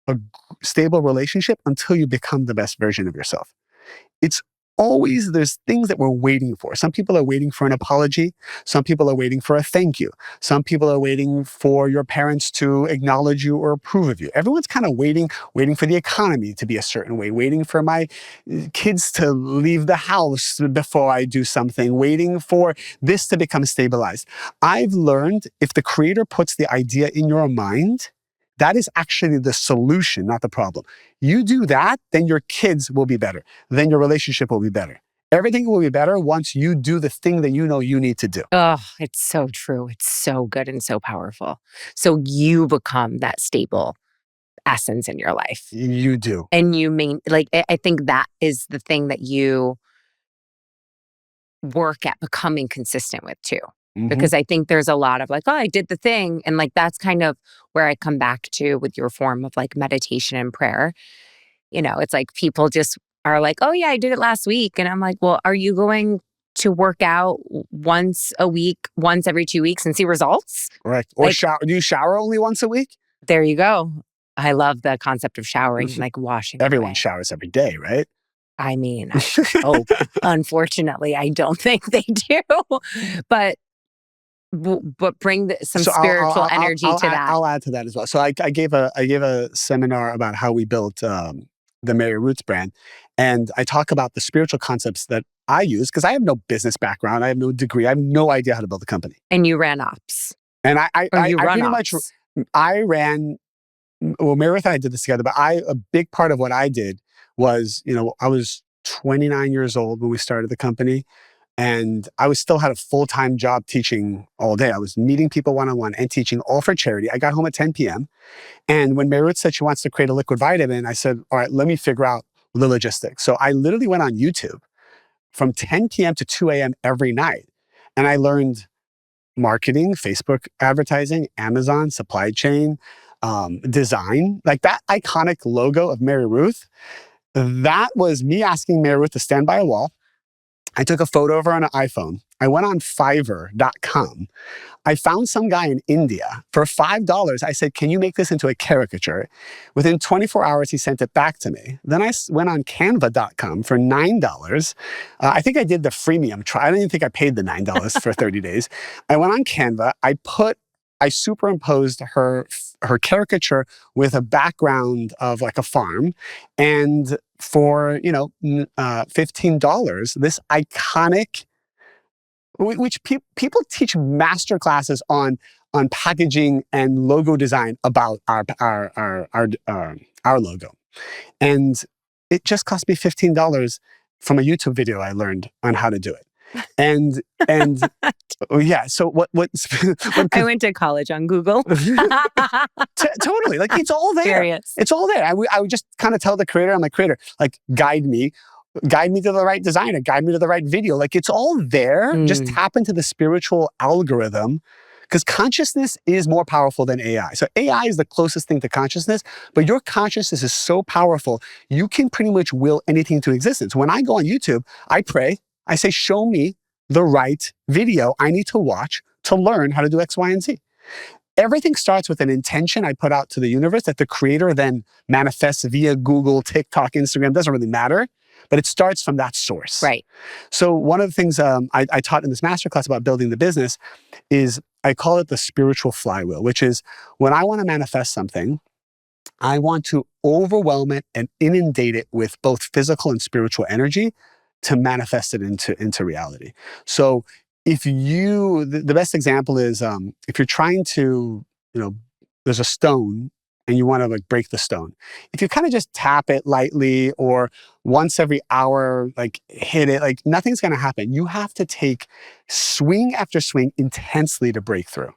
a stable relationship until you become the best version of yourself. There's things that we're waiting for. Some people are waiting for an apology. Some people are waiting for a thank you. Some people are waiting for your parents to acknowledge you or approve of you. Everyone's kind of waiting for the economy to be a certain way, waiting for my kids to leave the house before I do something, waiting for this to become stabilized. I've learned if the Creator puts the idea in your mind, that is actually the solution, not the problem. You do that, then your kids will be better. Then your relationship will be better. Everything will be better once you do the thing that you know you need to do. Oh, it's so true. It's so good and so powerful. So you become that stable essence in your life. You do. And I think that is the thing that you work at becoming consistent with too. Because I think there's a lot of like, oh, I did the thing. And like, that's kind of where I come back to with your form of like meditation and prayer. It's like people just are like, oh yeah, I did it last week. And I'm like, well, are you going to work out once a week, once every 2 weeks and see results? Right. Or shower. Do you shower only once a week? There you go. I love the concept of showering, like washing. Everyone showers every day, right? I mean, I hope. Unfortunately, I don't think they do. But bring some spiritual energy to that. I'll add to that as well. So I gave a seminar about how we built the Mary Ruth brand, and I talk about the spiritual concepts that I use because I have no business background, I have no degree, I have no idea how to build a company. And you ran ops, and I pretty ops. much I ran well, Mary Ruth and I did this together, but a big part of what I did was, I was 29 years old when we started the company. And I was still had a full-time job teaching all day. I was meeting people one-on-one and teaching all for charity. I got home at 10 p.m. And when Mary Ruth said she wants to create a liquid vitamin, I said, all right, let me figure out the logistics. So I literally went on YouTube from 10 p.m. to 2 a.m. every night. And I learned marketing, Facebook advertising, Amazon, supply chain, design, like that iconic logo of Mary Ruth. That was me asking Mary Ruth to stand by a wall. I took a photo of her on an iPhone. I went on Fiverr.com. I found some guy in India for $5. I said, can you make this into a caricature? Within 24 hours, he sent it back to me. Then I went on Canva.com for $9. I think I did the freemium trial. I don't even think I paid the $9 for 30 days. I went on Canva. I superimposed her caricature with a background of like a farm. And for, $15, this iconic, which people teach master classes on packaging and logo design about our logo. And it just cost me $15 from a YouTube video I learned on how to do it. And yeah, so what I went to college on Google. Totally, like it's all there. Serious. It's all there. I would just kind of tell the creator, I'm like, creator, like guide me to the right designer, guide me to the right video. Like it's all there. Just tap into the spiritual algorithm, because consciousness is more powerful than AI. So AI is the closest thing to consciousness, but your consciousness is so powerful, you can pretty much will anything to existence. When I go on YouTube, I pray, I say, show me the right video I need to watch to learn how to do X, Y, and Z. Everything starts with an intention I put out to the universe that the creator then manifests via Google, TikTok, Instagram, doesn't really matter, but it starts from that source. Right. So one of the things I taught in this masterclass about building the business is I call it the spiritual flywheel, which is when I want to manifest something, I want to overwhelm it and inundate it with both physical and spiritual energy to manifest it into reality. So the best example is if you're trying to, there's a stone and you want to like break the stone. If you kind of just tap it lightly or once every hour, like hit it, like nothing's going to happen. You have to take swing after swing intensely to break through,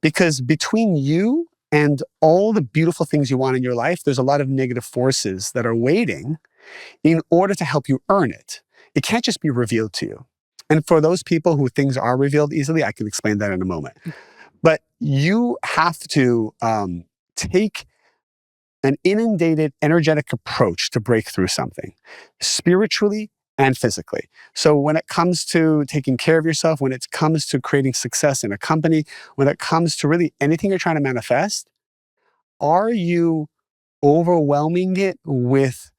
because between you and all the beautiful things you want in your life, there's a lot of negative forces that are waiting in order to help you earn it. It can't just be revealed to you. And for those people who things are revealed easily, I can explain that in a moment. But you have to take an inundated, energetic approach to break through something, spiritually and physically. So when it comes to taking care of yourself, when it comes to creating success in a company, when it comes to really anything you're trying to manifest, are you overwhelming it with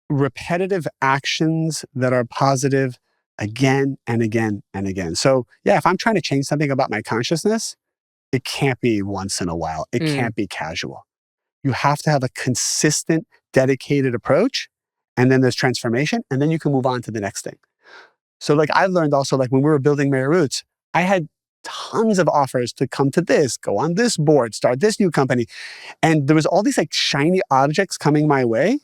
repetitive actions that are positive again and again and again? So yeah, if I'm trying to change something about my consciousness, it can't be once in a while. It can't be casual. You have to have a consistent, dedicated approach, and then there's transformation, and then you can move on to the next thing. So like I learned also, like when we were building Mary Ruth's, I had tons of offers to come to this, go on this board, start this new company. And there was all these like shiny objects coming my way.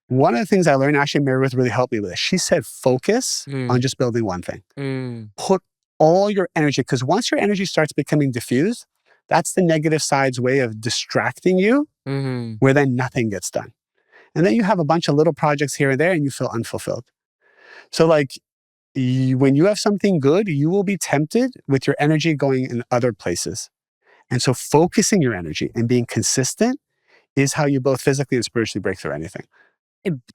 One of the things I learned, actually, Mary Ruth really helped me with this. She said, focus on just building one thing. Put all your energy, because once your energy starts becoming diffused, that's the negative side's way of distracting you, where then nothing gets done. And then you have a bunch of little projects here and there and you feel unfulfilled. So like when you have something good, you will be tempted with your energy going in other places. And so focusing your energy and being consistent is how you both physically and spiritually break through anything.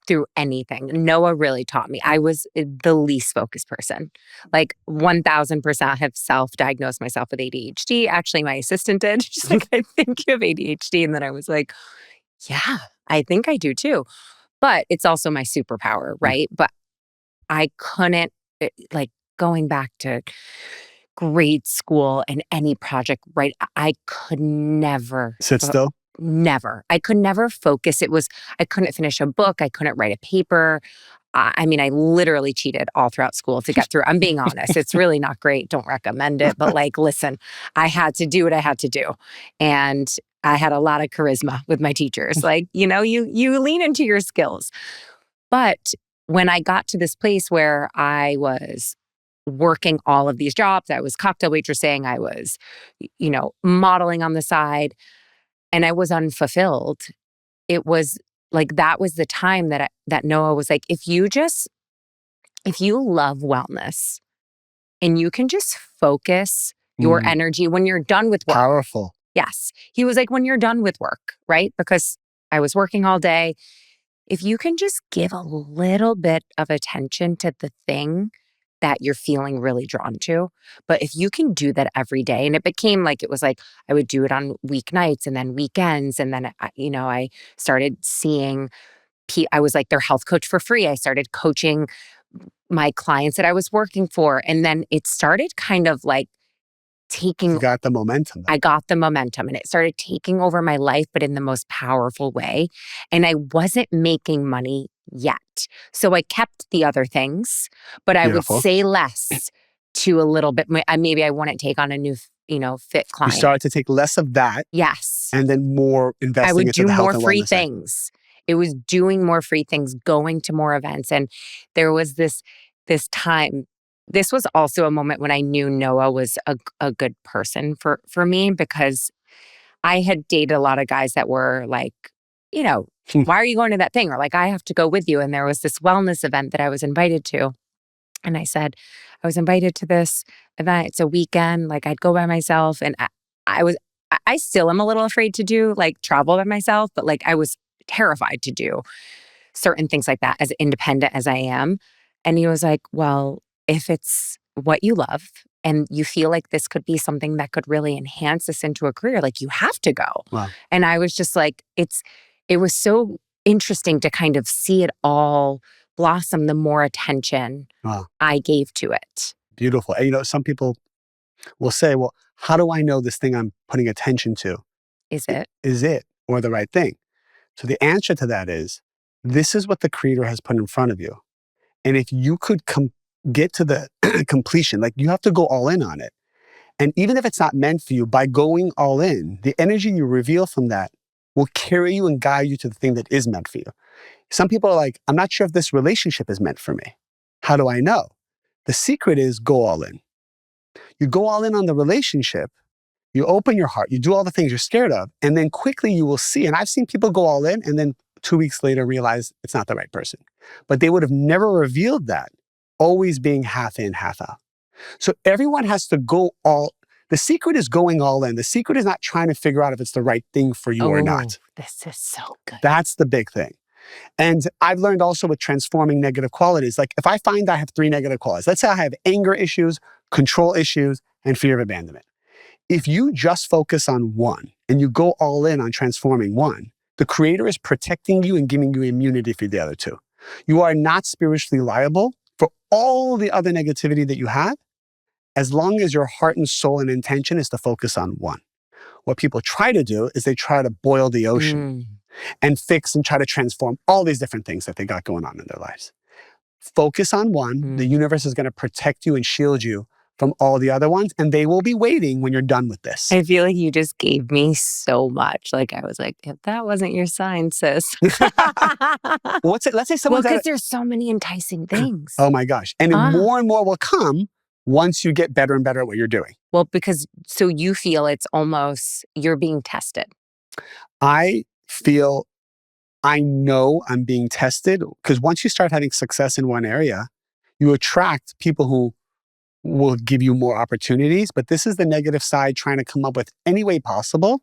Through anything. Noah really taught me. I was the least focused person. Like 1000% have self-diagnosed myself with ADHD. Actually, my assistant did. She's like, I think you have ADHD. And then I was like, yeah, I think I do too. But it's also my superpower, right? But I couldn't, like going back to grade school and any project, right? I could never sit still. Never. I could never focus. I couldn't finish a book. I couldn't write a paper. I mean, I literally cheated all throughout school to get through. I'm being honest. It's really not great. Don't recommend it. But like, listen, I had to do what I had to do. And I had a lot of charisma with my teachers. Like, you know, you lean into your skills. But when I got to this place where I was working all of these jobs, I was cocktail waitressing, I was, you know, modeling on the side, and I was unfulfilled. It was like, that was the time that Noah was like, if you love wellness and you can just focus your energy when you're done with work. Powerful. Yes. He was like, when you're done with work, right? Because I was working all day. If you can just give a little bit of attention to the thing that you're feeling really drawn to, but if you can do that every day, and it became like, it was like, I would do it on weeknights and then weekends. And then, I started seeing, I was like their health coach for free. I started coaching my clients that I was working for. And then it started kind of like You got the momentum. I got the momentum, and it started taking over my life, but in the most powerful way. And I wasn't making money yet. So I kept the other things, but I Beautiful. would say less to a little bit. Maybe I wouldn't take on a new, fit client. You started to take less of that. Yes. And then more investing I would into do the health more and free wellness side. things. It was doing more free things, going to more events. And there was this time. This was also a moment when I knew Noah was a good person for me, because I had dated a lot of guys that were like, why are you going to that thing? Or like, I have to go with you. And there was this wellness event that I was invited to. And I said, I was invited to this event. It's a weekend. Like, I'd go by myself. And I still am a little afraid to do like travel by myself, but like I was terrified to do certain things like that, as independent as I am. And he was like, well, if it's what you love and you feel like this could be something that could really enhance this into a career, like, you have to go. Wow. And I was just like, it was so interesting to kind of see it all blossom the more attention I gave to it. Beautiful. And some people will say, well, how do I know this thing I'm putting attention to is it or the right thing? So the answer to that is, this is what the Creator has put in front of you. And if you could get to the completion, like, you have to go all in on it. And even if it's not meant for you, by going all in, the energy you reveal from that will carry you and guide you to the thing that is meant for you. Some people are like, I'm not sure if this relationship is meant for me. How do I know? The secret is go all in. You go all in on the relationship, you open your heart, you do all the things you're scared of, and then quickly you will see. And I've seen people go all in and then 2 weeks later realize it's not the right person. But they would have never revealed that, always being half in, half out. So everyone has to go the secret is going all in. The secret is not trying to figure out if it's the right thing for you or not. This is so good. That's the big thing. And I've learned also with transforming negative qualities, like if I find I have 3 negative qualities, let's say I have anger issues, control issues, and fear of abandonment. If you just focus on one and you go all in on transforming one, the Creator is protecting you and giving you immunity for the other 2. You are not spiritually liable for all the other negativity that you have, as long as your heart and soul and intention is to focus on one. What people try to do is they try to boil the ocean and fix and try to transform all these different things that they got going on in their lives. Focus on one. The universe is going to protect you and shield you from all the other ones, and they will be waiting when you're done with this. I feel like you just gave me so much. Like, I was like, if that wasn't your sign, sis. What's it? Let's say someone's because there's so many enticing things. Oh my gosh. And more and more will come once you get better and better at what you're doing. Well, because so you feel it's almost, you're being tested. I know I'm being tested, because once you start having success in one area, you attract people who will give you more opportunities. But this is the negative side trying to come up with any way possible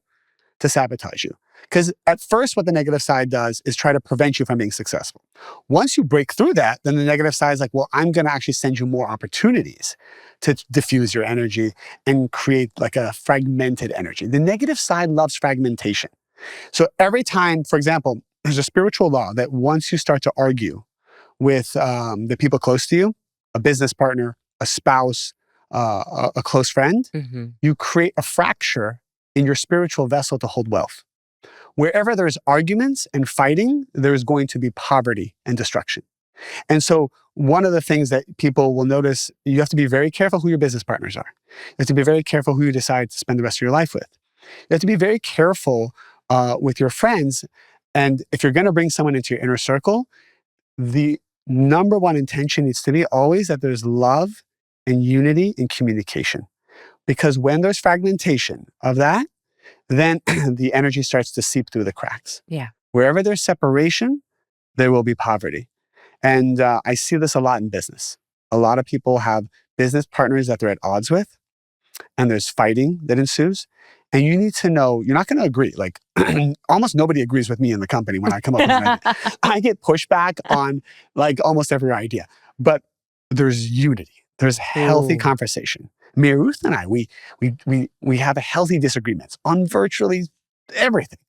to sabotage you. Because at first, what the negative side does is try to prevent you from being successful. Once you break through that, then the negative side is like, well, I'm going to actually send you more opportunities to diffuse your energy and create like a fragmented energy. The negative side loves fragmentation. So every time, for example, there's a spiritual law that once you start to argue with the people close to you, a business partner, a spouse, a close friend, you create a fracture in your spiritual vessel to hold wealth. Wherever there's arguments and fighting, there's going to be poverty and destruction. And so one of the things that people will notice, you have to be very careful who your business partners are. You have to be very careful who you decide to spend the rest of your life with. You have to be very careful with your friends. And if you're going to bring someone into your inner circle, the number one intention needs to be always that there's love and unity and communication. Because when there's fragmentation of that, then the energy starts to seep through the cracks. Yeah. Wherever there's separation, there will be poverty. And I see this a lot in business. A lot of people have business partners that they're at odds with, and there's fighting that ensues. And you need to know, you're not going to agree. Like almost nobody agrees with me in the company when I come up with an idea. I get pushback on like almost every idea, but there's unity. There's healthy conversation. Mary Ruth and I, we have a healthy disagreements on virtually everything.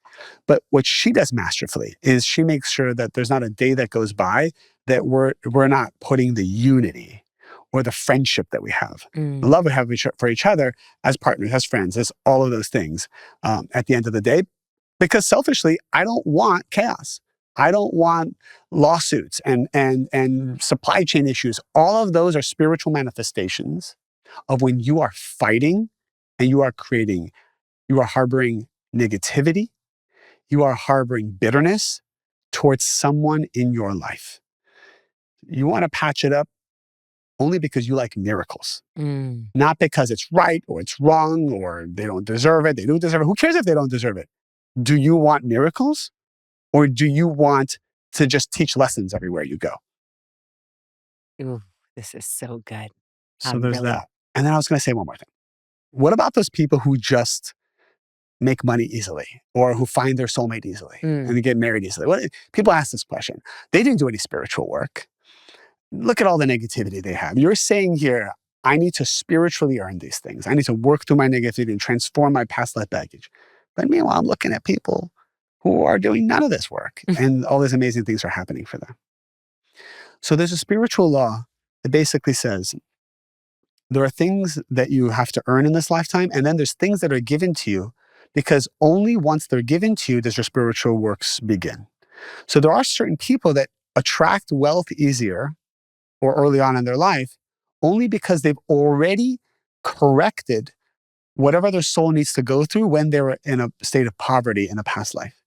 But what she does masterfully is she makes sure that there's not a day that goes by that we're not putting the unity or the friendship that we have, the love we have for each other as partners, as friends, as all of those things at the end of the day. Because selfishly, I don't want chaos. I don't want lawsuits and supply chain issues. All of those are spiritual manifestations of when you are fighting and you are harboring negativity, you are harboring bitterness towards someone in your life. You want to patch it up only because you like miracles, not because it's right or it's wrong or they don't deserve it. They do deserve it. Who cares if they don't deserve it? Do you want miracles or do you want to just teach lessons everywhere you go? Ooh, this is so good. So there's that. And then I was going to say one more thing. What about those people who just make money easily or who find their soulmate easily and they get married easily? Well, people ask this question. They didn't do any spiritual work. Look at all the negativity they have. You're saying here, I need to spiritually earn these things. I need to work through my negativity and transform my past life baggage. But meanwhile, I'm looking at people who are doing none of this work and all these amazing things are happening for them. So there's a spiritual law that basically says there are things that you have to earn in this lifetime, and then there's things that are given to you because only once they're given to you does your spiritual works begin. So there are certain people that attract wealth easier or early on in their life only because they've already corrected whatever their soul needs to go through when they were in a state of poverty in a past life.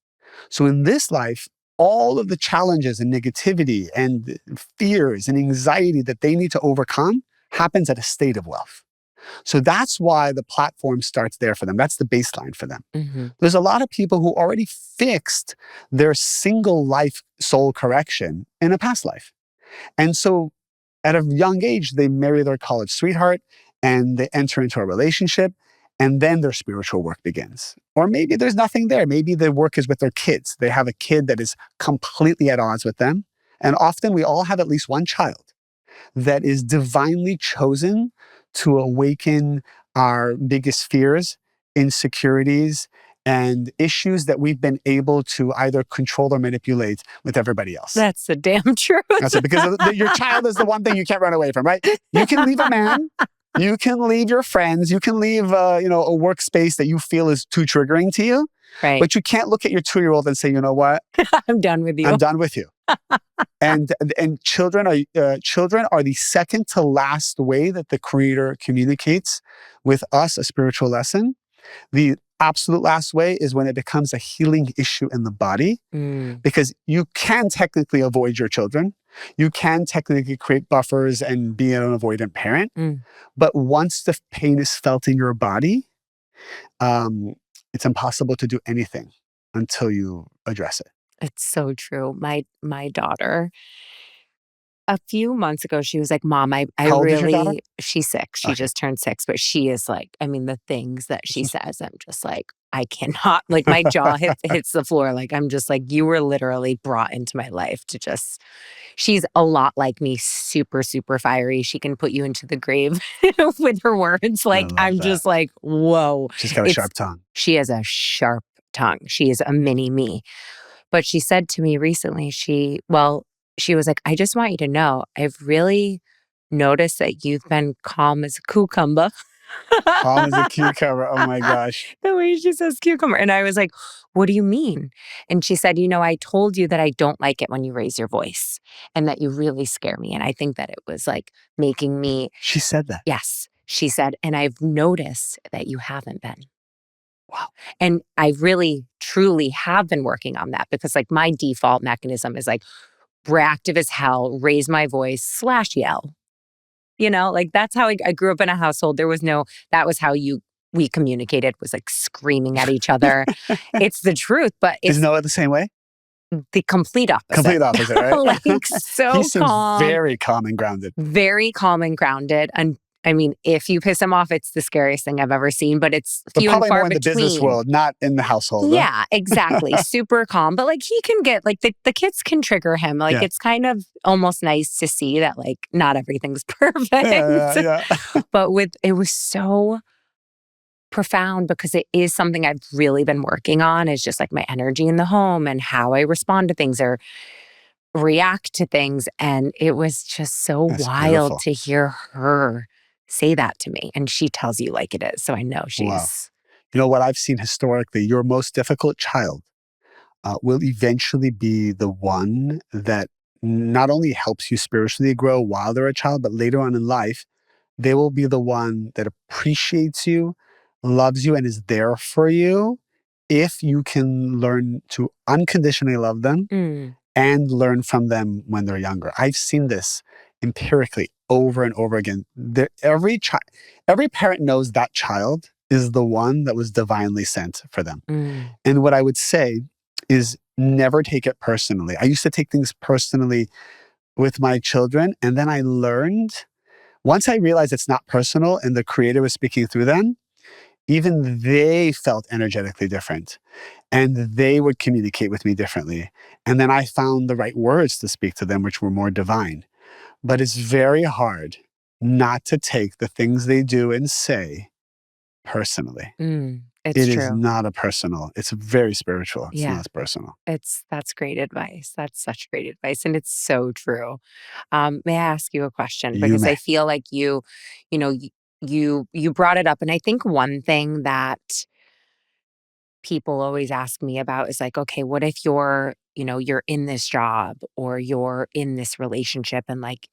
So in this life, all of the challenges and negativity and fears and anxiety that they need to overcome happens at a state of wealth. So that's why the platform starts there for them. That's the baseline for them. There's a lot of people who already fixed their single life soul correction in a past life. And so at a young age, they marry their college sweetheart and they enter into a relationship, and then their spiritual work begins. Or maybe there's nothing there. Maybe the work is with their kids. They have a kid that is completely at odds with them. And often we all have at least one child that is divinely chosen to awaken our biggest fears, insecurities, and issues that we've been able to either control or manipulate with everybody else. That's the damn truth. That's it, because your child is the one thing you can't run away from, right? You can leave a man, you can leave your friends, you can leave a workspace that you feel is too triggering to you, right? But you can't look at your 2-year-old and say, you know what? I'm done with you. I'm done with you. And children are the second to last way that the Creator communicates with us a spiritual lesson. The absolute last way is when it becomes a healing issue in the body, because you can technically avoid your children. You can technically create buffers and be an avoidant parent. But once the pain is felt in your body, it's impossible to do anything until you address it. It's so true. My daughter, a few months ago, she was like, Mom, I How old is your daughter? really, she's 6. She just turned 6, but she is like, I mean, the things that she says, I'm just like, I cannot, like my jaw hits the floor. Like, I'm just like, you were literally brought into my life to just, she's a lot like me, super, super fiery. She can put you into the grave with her words. Like, I'm just like, whoa. She's got a sharp tongue. She has a sharp tongue. She is a mini me. But she said to me recently, she was like, I just want you to know, I've really noticed that you've been calm as a cucumber. Calm as a cucumber. Oh my gosh. The way she says cucumber. And I was like, what do you mean? And she said, I told you that I don't like it when you raise your voice and that you really scare me. And I think that it was like making me, She said that. yes, she said, and I've noticed that you haven't been. Wow. And I really, truly have been working on that because like my default mechanism is like reactive as hell, raise my voice / yell. Like that's how I grew up in a household. There was that was how we communicated, was like screaming at each other. It's the truth, but Is it's Noah the same way? the complete opposite. Complete opposite, right? Like so He seems calm, very calm and grounded. very calm and grounded. And I mean, if you piss him off, it's the scariest thing I've ever seen, but it's But few and probably far more in the between. business world, not in the household. Yeah, exactly. Super calm. But like he can get like the kids can trigger him. Like it's kind of almost nice to see that like not everything's perfect. Yeah. But it was so profound because it is something I've really been working on, is just like my energy in the home and how I respond to things or react to things. And it was just so That's wild beautiful. to hear her say that to me. And she tells you like it is. So I know she's. Wow. You know what I've seen historically, your most difficult child will eventually be the one that not only helps you spiritually grow while they're a child, but later on in life, they will be the one that appreciates you, loves you, and is there for you if you can learn to unconditionally love them and learn from them when they're younger. I've seen this empirically over and over again. Every parent knows that child is the one that was divinely sent for them. And what I would say is never take it personally. I used to take things personally with my children, and then I learned, once I realized it's not personal and the creator was speaking through them, even they felt energetically different and they would communicate with me differently. And then I found the right words to speak to them, which were more divine. But it's very hard not to take the things they do and say personally. It's It true. is not a personal. It's very spiritual. It's Yeah. not personal. That's great advice. That's such great advice. And it's so true. May I ask you a question? You Because may. I feel like you brought it up. And I think one thing that people always ask me about is like, okay, what if you're in this job or you're in this relationship and like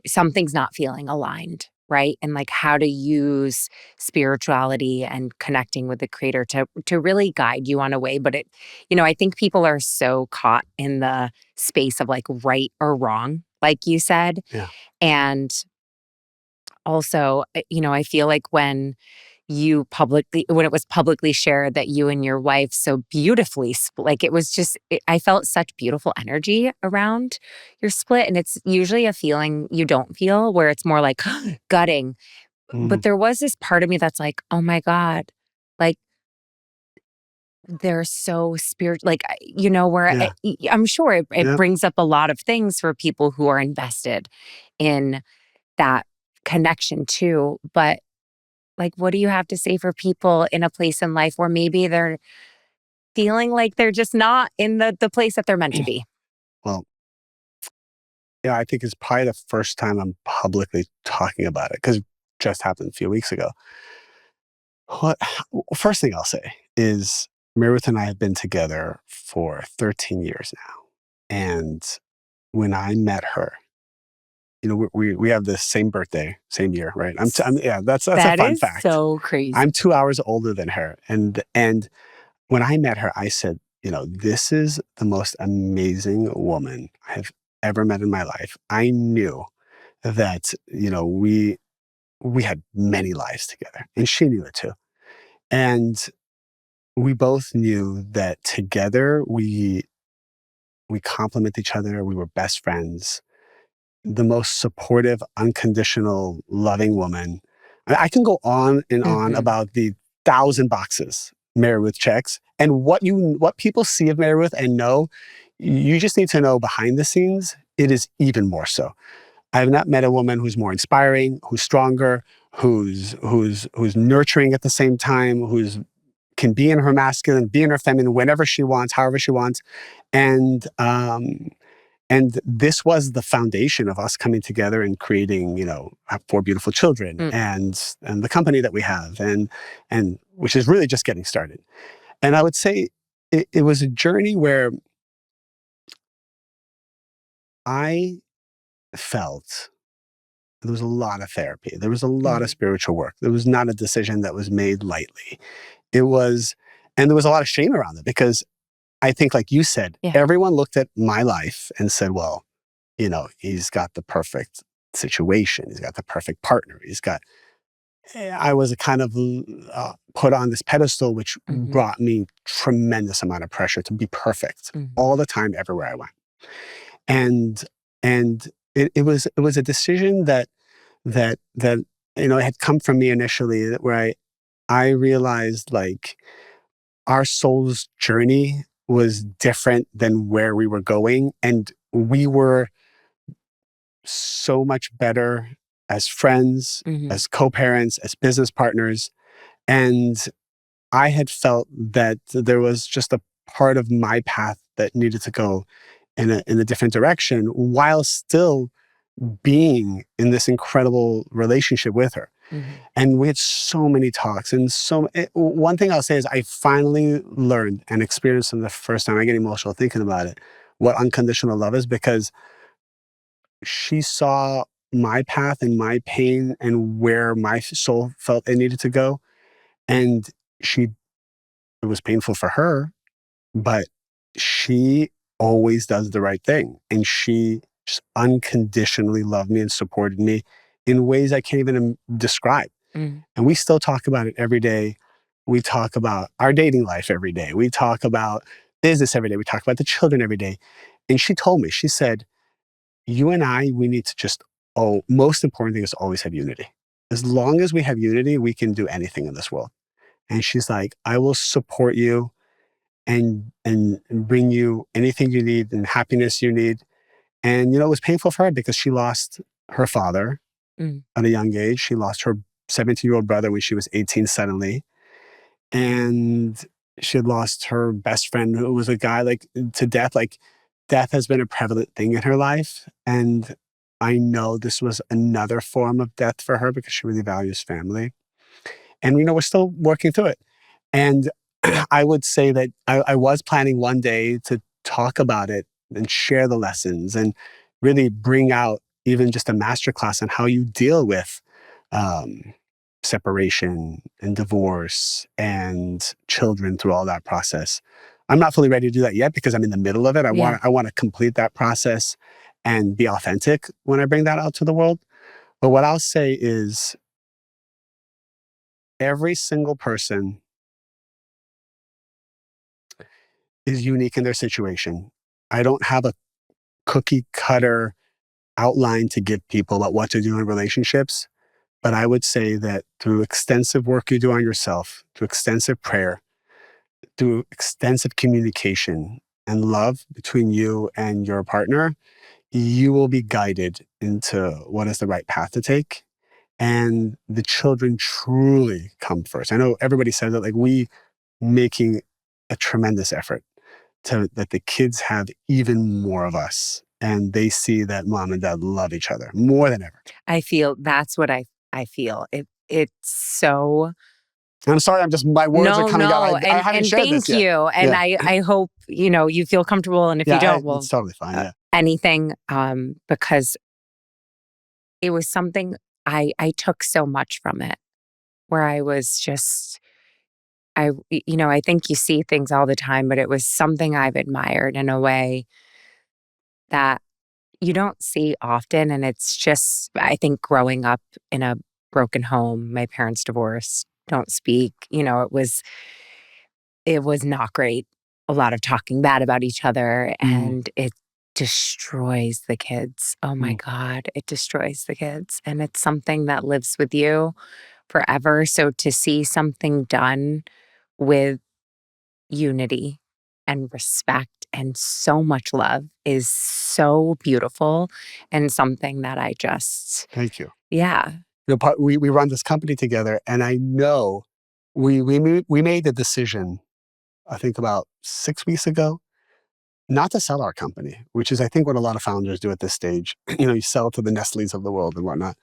something's not feeling aligned, right? And like how to use spirituality and connecting with the creator to really guide you on a way. But I think people are so caught in the space of like right or wrong, like you said. Yeah. And also, I feel like when it was publicly shared that you and your wife so beautifully like it was just I felt such beautiful energy around your split, and it's usually a feeling you don't feel, where it's more like gutting. But there was this part of me that's like, oh my God, like they're so spiritual, like where I'm sure it brings up a lot of things for people who are invested in that connection too. But like, what do you have to say for people in a place in life where maybe they're feeling like they're just not in the place that they're meant to be? Well, yeah, I think it's probably the first time I'm publicly talking about it, because it just happened a few weeks ago. First thing I'll say is Mary Ruth and I have been together for 13 years now. And when I met her, we have the same birthday, same year, right? That's a fun fact. So crazy. I'm 2 hours older than her. And when I met her, I said, this is the most amazing woman I have ever met in my life. I knew that, we had many lives together, and she knew it too. And we both knew that together we complement each other. We were best friends. The most supportive, unconditional, loving woman. I can go on and on about the 1,000 boxes Mary Ruth checks, and what people see of Mary Ruth and know. You just need to know behind the scenes, it is even more so. I have not met a woman who's more inspiring, who's stronger, who's nurturing at the same time, who's can be in her masculine, be in her feminine, whenever she wants, however she wants, and And this was the foundation of us coming together and creating, 4 beautiful children Mm. and the company that we have, and which is really just getting started. And I would say it was a journey where I felt there was a lot of therapy. There was a lot of spiritual work. There was not a decision that was made lightly. It was, and there was a lot of shame around it because I think, like you said, Yeah. everyone looked at my life and said, well, he's got the perfect situation. He's got the perfect partner. I was a kind of put on this pedestal, which brought me tremendous amount of pressure to be perfect all the time, everywhere I went. And it was a decision that it had come from me initially, where I realized, like, our soul's journey was different than where we were going, and we were so much better as friends, as co-parents, as business partners. And I had felt that there was just a part of my path that needed to go in a different direction, while still being in this incredible relationship with her. And we had so many talks, and one thing I'll say is I finally learned and experienced for the first time, I get emotional thinking about it, what unconditional love is, because she saw my path and my pain and where my soul felt it needed to go. And it was painful for her, but she always does the right thing. And she just unconditionally loved me and supported me in ways I can't even describe. And we still talk about it every day. We talk about our dating life every day. We talk about business every day. We talk about the children every day. And she told me, she said, you and I, we need to most important thing is always have unity. As long as we have unity, we can do anything in this world. And she's like, I will support you and bring you anything you need and happiness you need. And, it was painful for her because she lost her father at a young age. She lost her 17-year-old brother when she was 18 suddenly. And she had lost her best friend, who was a guy, like, to death. Like, death has been a prevalent thing in her life. And I know this was another form of death for her because she really values family. And, we're still working through it. And I would say that I was planning one day to talk about it and share the lessons and really bring out even just a masterclass on how you deal with separation and divorce and children through all that process. I'm not fully ready to do that yet because I'm in the middle of it. I want to complete that process and be authentic when I bring that out to the world. But what I'll say is every single person is unique in their situation. I don't have a cookie cutter outline to give people about what to do in relationships. But I would say that through extensive work you do on yourself, through extensive prayer, through extensive communication and love between you and your partner, you will be guided into what is the right path to take. And the children truly come first. I know everybody says that, like, we making a tremendous effort that the kids have even more of us, and they see that mom and dad love each other more than ever. I feel that's what I feel. It's so. And I'm sorry, my words are coming out. I haven't shared thank this yet. you. And Yeah. I hope, you feel comfortable. And if you don't, it's totally fine. Yeah. anything, because it was something I took so much from it, where I was just, I think you see things all the time, but it was something I've admired in a way that you don't see often. And it's just, I think, growing up in a broken home, my parents divorced, don't speak, it was not great. A lot of talking bad about each other, and it destroys the kids. Oh my God, it destroys the kids. And it's something that lives with you forever. So to see something done with unity and respect and so much love is so beautiful, and something that I just, Thank you. yeah. We run this company together, and I know we made the decision, I think about 6 weeks ago, not to sell our company, which is, I think, what a lot of founders do at this stage. You sell to the Nestle's of the world and whatnot.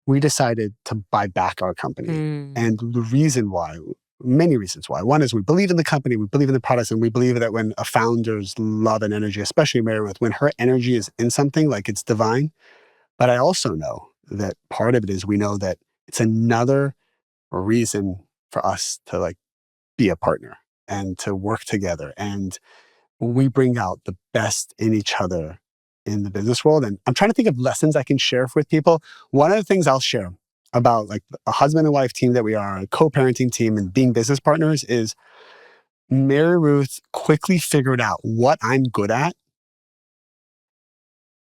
We decided to buy back our company. Mm. And the reason why, many reasons why. One is we believe in the company, we believe in the products, and we believe that when a founder's love and energy, especially Mary Ruth, when her energy is in something, like it's divine. But I also know that part of it is we know that it's another reason for us to like be a partner and to work together. And we bring out the best in each other in the business world. And I'm trying to think of lessons I can share with people. One of the things I'll share about like a husband and wife team that we are, a co-parenting team and being business partners is Mary Ruth quickly figured out what I'm good at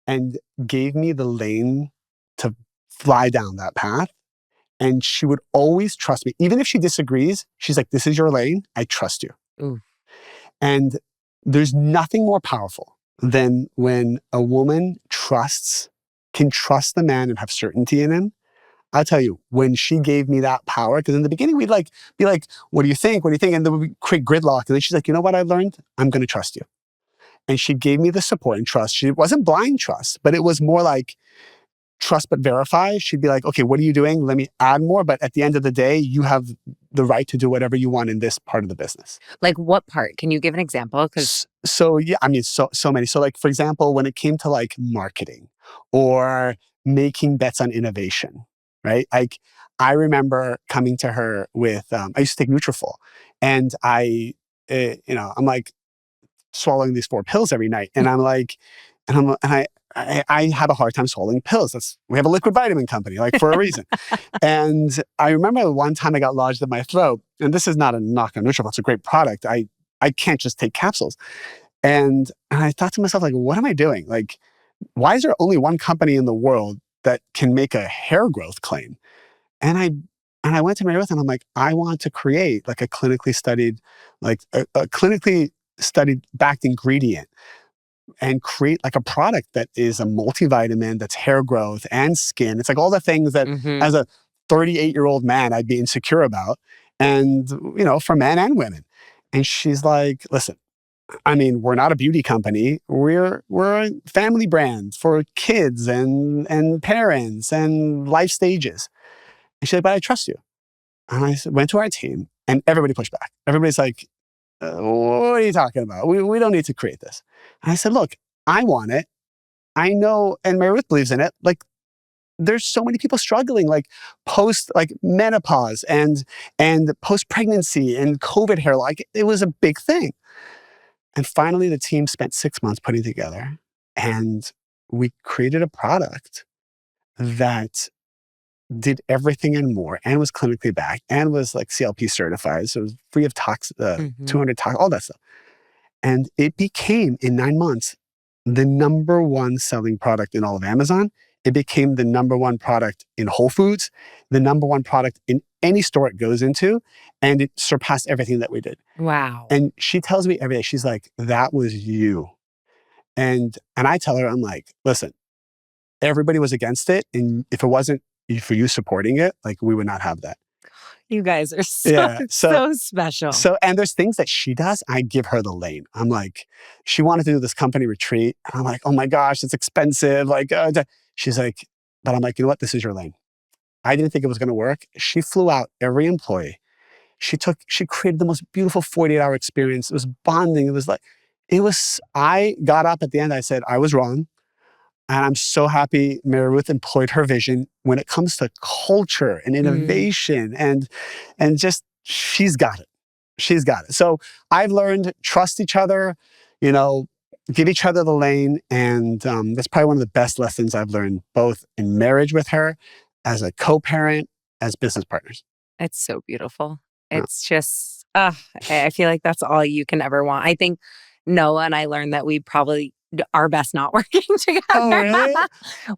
and gave me the lane to fly down that path. And she would always trust me. Even if she disagrees, she's like, this is your lane. I trust you. Ooh. And there's nothing more powerful than when a woman can trust the man and have certainty in him. I'll tell you, when she gave me that power, because in the beginning we'd like be like, what do you think? What do you think? And then we'd create gridlock. And then she's like, you know what I learned? I'm going to trust you. And she gave me the support and trust. She wasn't blind trust, but it was more like trust but verify. She'd be like, okay, what are you doing? Let me add more. But at the end of the day, you have the right to do whatever you want in this part of the business. Like what part? Can you give an example? So yeah, I mean, so many. So like, for example, when it came to like marketing or making bets on innovation, right? Like I remember coming to her with, I used to take Nutrafol and I'm like swallowing these 4 pills every night. And I'm like, I have a hard time swallowing pills. We have a liquid vitamin company, like for a reason. And I remember one time I got lodged in my throat, and this is not a knock on Nutrafol, it's a great product. I can't just take capsules. And I thought to myself, like, what am I doing? Like, why is there only one company in the world that can make a hair growth claim? And I went to Mary Ruth and I'm like, I want to create like a clinically studied, like a clinically studied backed ingredient and create like a product that is a multivitamin that's hair growth and skin. It's like all the things that as a 38-year-old man, I'd be insecure about. And, for men and women. And she's like, listen, I mean, we're not a beauty company. We're a family brand for kids and parents and life stages. And she's like, but I trust you. And I went to our team and everybody pushed back. Everybody's like, what are you talking about? We don't need to create this. And I said, look, I want it. I know, and Mary Ruth believes in it. Like, there's so many people struggling, like post like menopause and post pregnancy and COVID hair. Like it was a big thing. And finally, the team spent 6 months putting together, and we created a product that did everything and more, and was clinically backed, and was like CLP certified, so it was free of 200 tox, all that stuff. And it became, in 9 months, the number one selling product in all of Amazon. It became the number one product in Whole Foods, the number one product in any store it goes into, and it surpassed everything that we did. Wow. And she tells me every day, she's like, that was you. And I tell her, I'm like, listen, everybody was against it. And if it wasn't for you supporting it, like we would not have that. You guys are so special. So, and there's things that she does, I give her the lane. I'm like, she wanted to do this company retreat. And I'm like, oh my gosh, it's expensive. Like, she's like, but I'm like, you know what? This is your lane. I didn't think it was going to work. She flew out every employee. She created the most beautiful 48-hour experience. It was bonding. I got up at the end. I said, I was wrong. And I'm so happy Mary Ruth employed her vision when it comes to culture and innovation and just, she's got it. She's got it. So I've learned trust each other, give each other the lane. And that's probably one of the best lessons I've learned, both in marriage with her, as a co-parent, as business partners. It's so beautiful. It's just, I feel like that's all you can ever want. I think Noah and I learned that we probably are best not working together. Oh, really?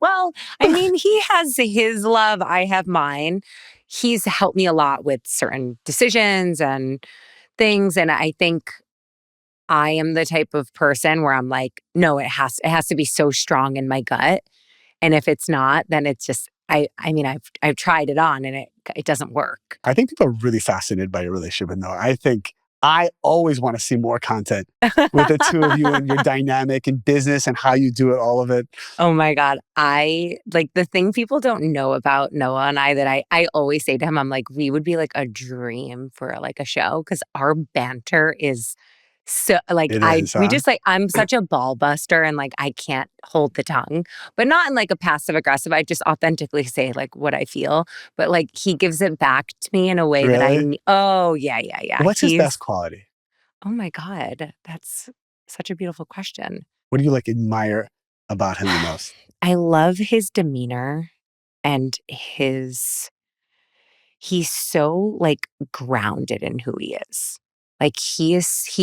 Well, I mean, he has his love, I have mine. He's helped me a lot with certain decisions and things. And I think I am the type of person where I'm like, no, it has to be so strong in my gut. And if it's not, then it's just, I mean, I've tried it on and it doesn't work. I think people are really fascinated by your relationship with Noah. I think I always want to see more content with the two of you and your dynamic in business and how you do it, all of it. Oh my God. I like the thing people don't know about Noah and I that I always say to him, I'm like, we would be like a dream for like a show because our banter is so like It is, we huh? just like I'm such a ball buster and like I can't hold the tongue, but not in like a passive aggressive. I just authentically say like what I feel, but like he gives it back to me in a way that Really? oh yeah. What's his best quality? Oh my God, that's such a beautiful question. What do you like admire about him the most? I love his demeanor and he's so like grounded in who he is. Like he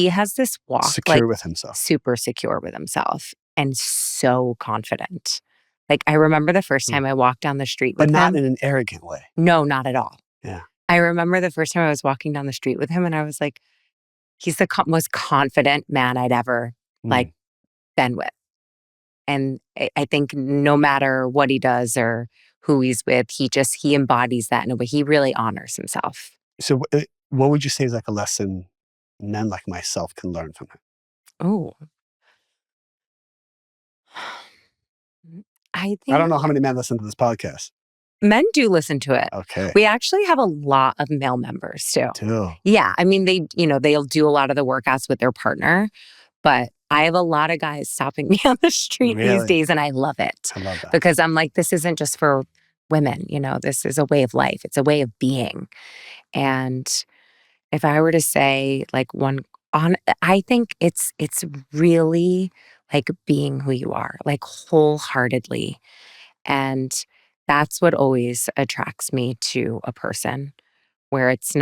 has this walk like Secure with himself. super secure with himself and so confident. Like I remember the first time I walked down the street But with not him. in an arrogant way. No, not at all. Yeah. I remember the first time I was walking down the street with him and I was like, he's the most confident man I'd ever like been with. And I think no matter what he does or who he's with, he embodies that in a way. He really honors himself. So what would you say is like a lesson men like myself can learn from him? Oh, I I don't think know how many men listen to this podcast. men do listen to it. Okay. We actually have a lot of male members too. Too. Yeah. I mean, they'll do a lot of the workouts with their partner, but I have a lot of guys stopping me on the street these Really? days and I love it. I love that. Because I'm like, this isn't just for women, this is a way of life. It's a way of being. And if I were to say like I think it's really like being who you are, like wholeheartedly. And that's what always attracts me to a person where it's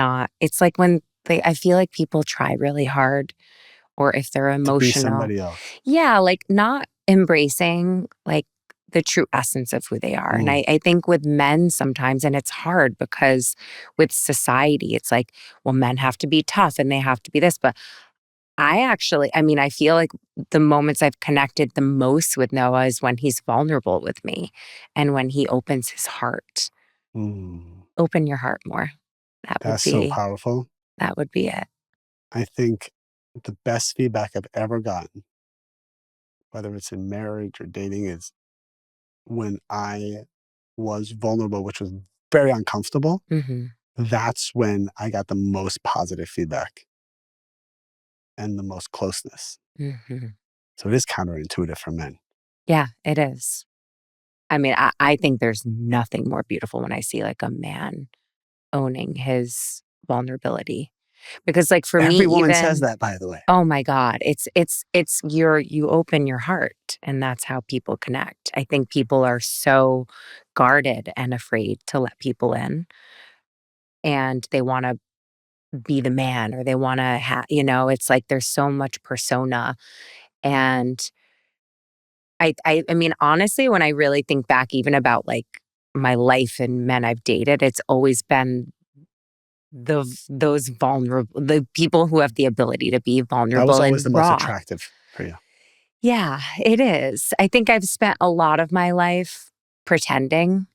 like when I feel like people try really hard or if they're To be emotional. somebody else. Yeah, like not embracing like the true essence of who they are. And I think with men sometimes, and it's hard because with society, it's like, well, men have to be tough and they have to be this. But I feel like the moments I've connected the most with Noah is when he's vulnerable with me and when he opens his heart. Open your heart more. That's so powerful. That would be it. I think the best feedback I've ever gotten, whether it's in marriage or dating, is when I was vulnerable, which was very uncomfortable. That's when I got the most positive feedback and the most closeness. So it is counterintuitive for men. Yeah, it is. I mean, I think there's nothing more beautiful when I see like a man owning his vulnerability. Because like for me, every woman says that, by the way. Oh my God. It's you open your heart and that's how people connect. I think people are so guarded and afraid to let people in and they want to be the man or they want to it's like there's so much persona. And I mean, honestly, when I really think back even about like my life and men I've dated, it's always been those vulnerable, the people who have the ability to be vulnerable. That was always the raw. most attractive for you. Yeah, it is. I think I've spent a lot of my life pretending,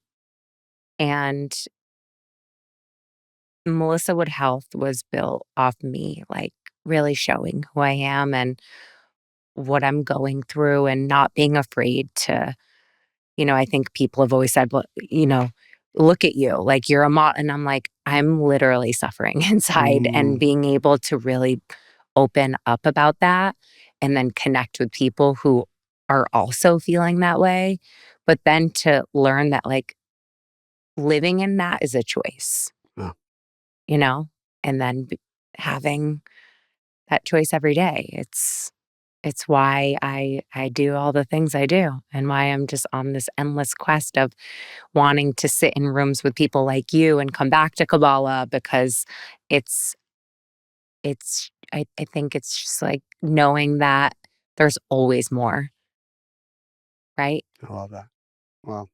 and Melissa Wood Health was built off me, like really showing who I am and what I'm going through and not being afraid to, I think people have always said, well, look at you, like you're a model. And I'm like, I'm literally suffering inside and being able to really open up about that and then connect with people who are also feeling that way. But then to learn that like living in that is a choice, and then having that choice every day. It's why I do all the things I do and why I'm just on this endless quest of wanting to sit in rooms with people like you and come back to Kabbalah because I think it's just like knowing that there's always more. Right? I love that. Wow.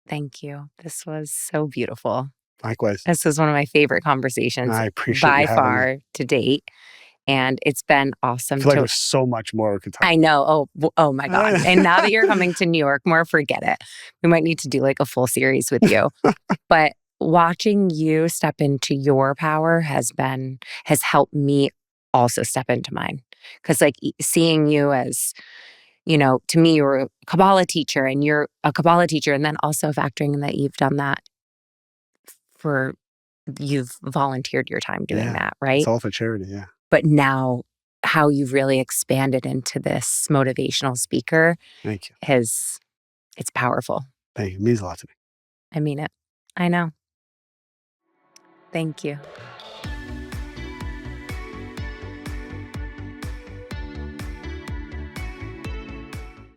Thank you. This was so beautiful. Likewise. This was one of my favorite conversations I appreciate by you having far me. to date. And it's been awesome. I feel like there's so much more we could talk about. I know. Oh my God. And now that you're coming to New York more, forget it. We might need to do like a full series with you. But watching you step into your power has helped me also step into mine. Because like seeing you as, to me, you're a Kabbalah teacher and you're a Kabbalah teacher. And then also factoring in that you've done that you've volunteered your time doing that, right? It's all for charity, yeah. But now how you've really expanded into this motivational speaker Thank you. it's powerful. Thank you. It means a lot to me. I mean it. I know. Thank you.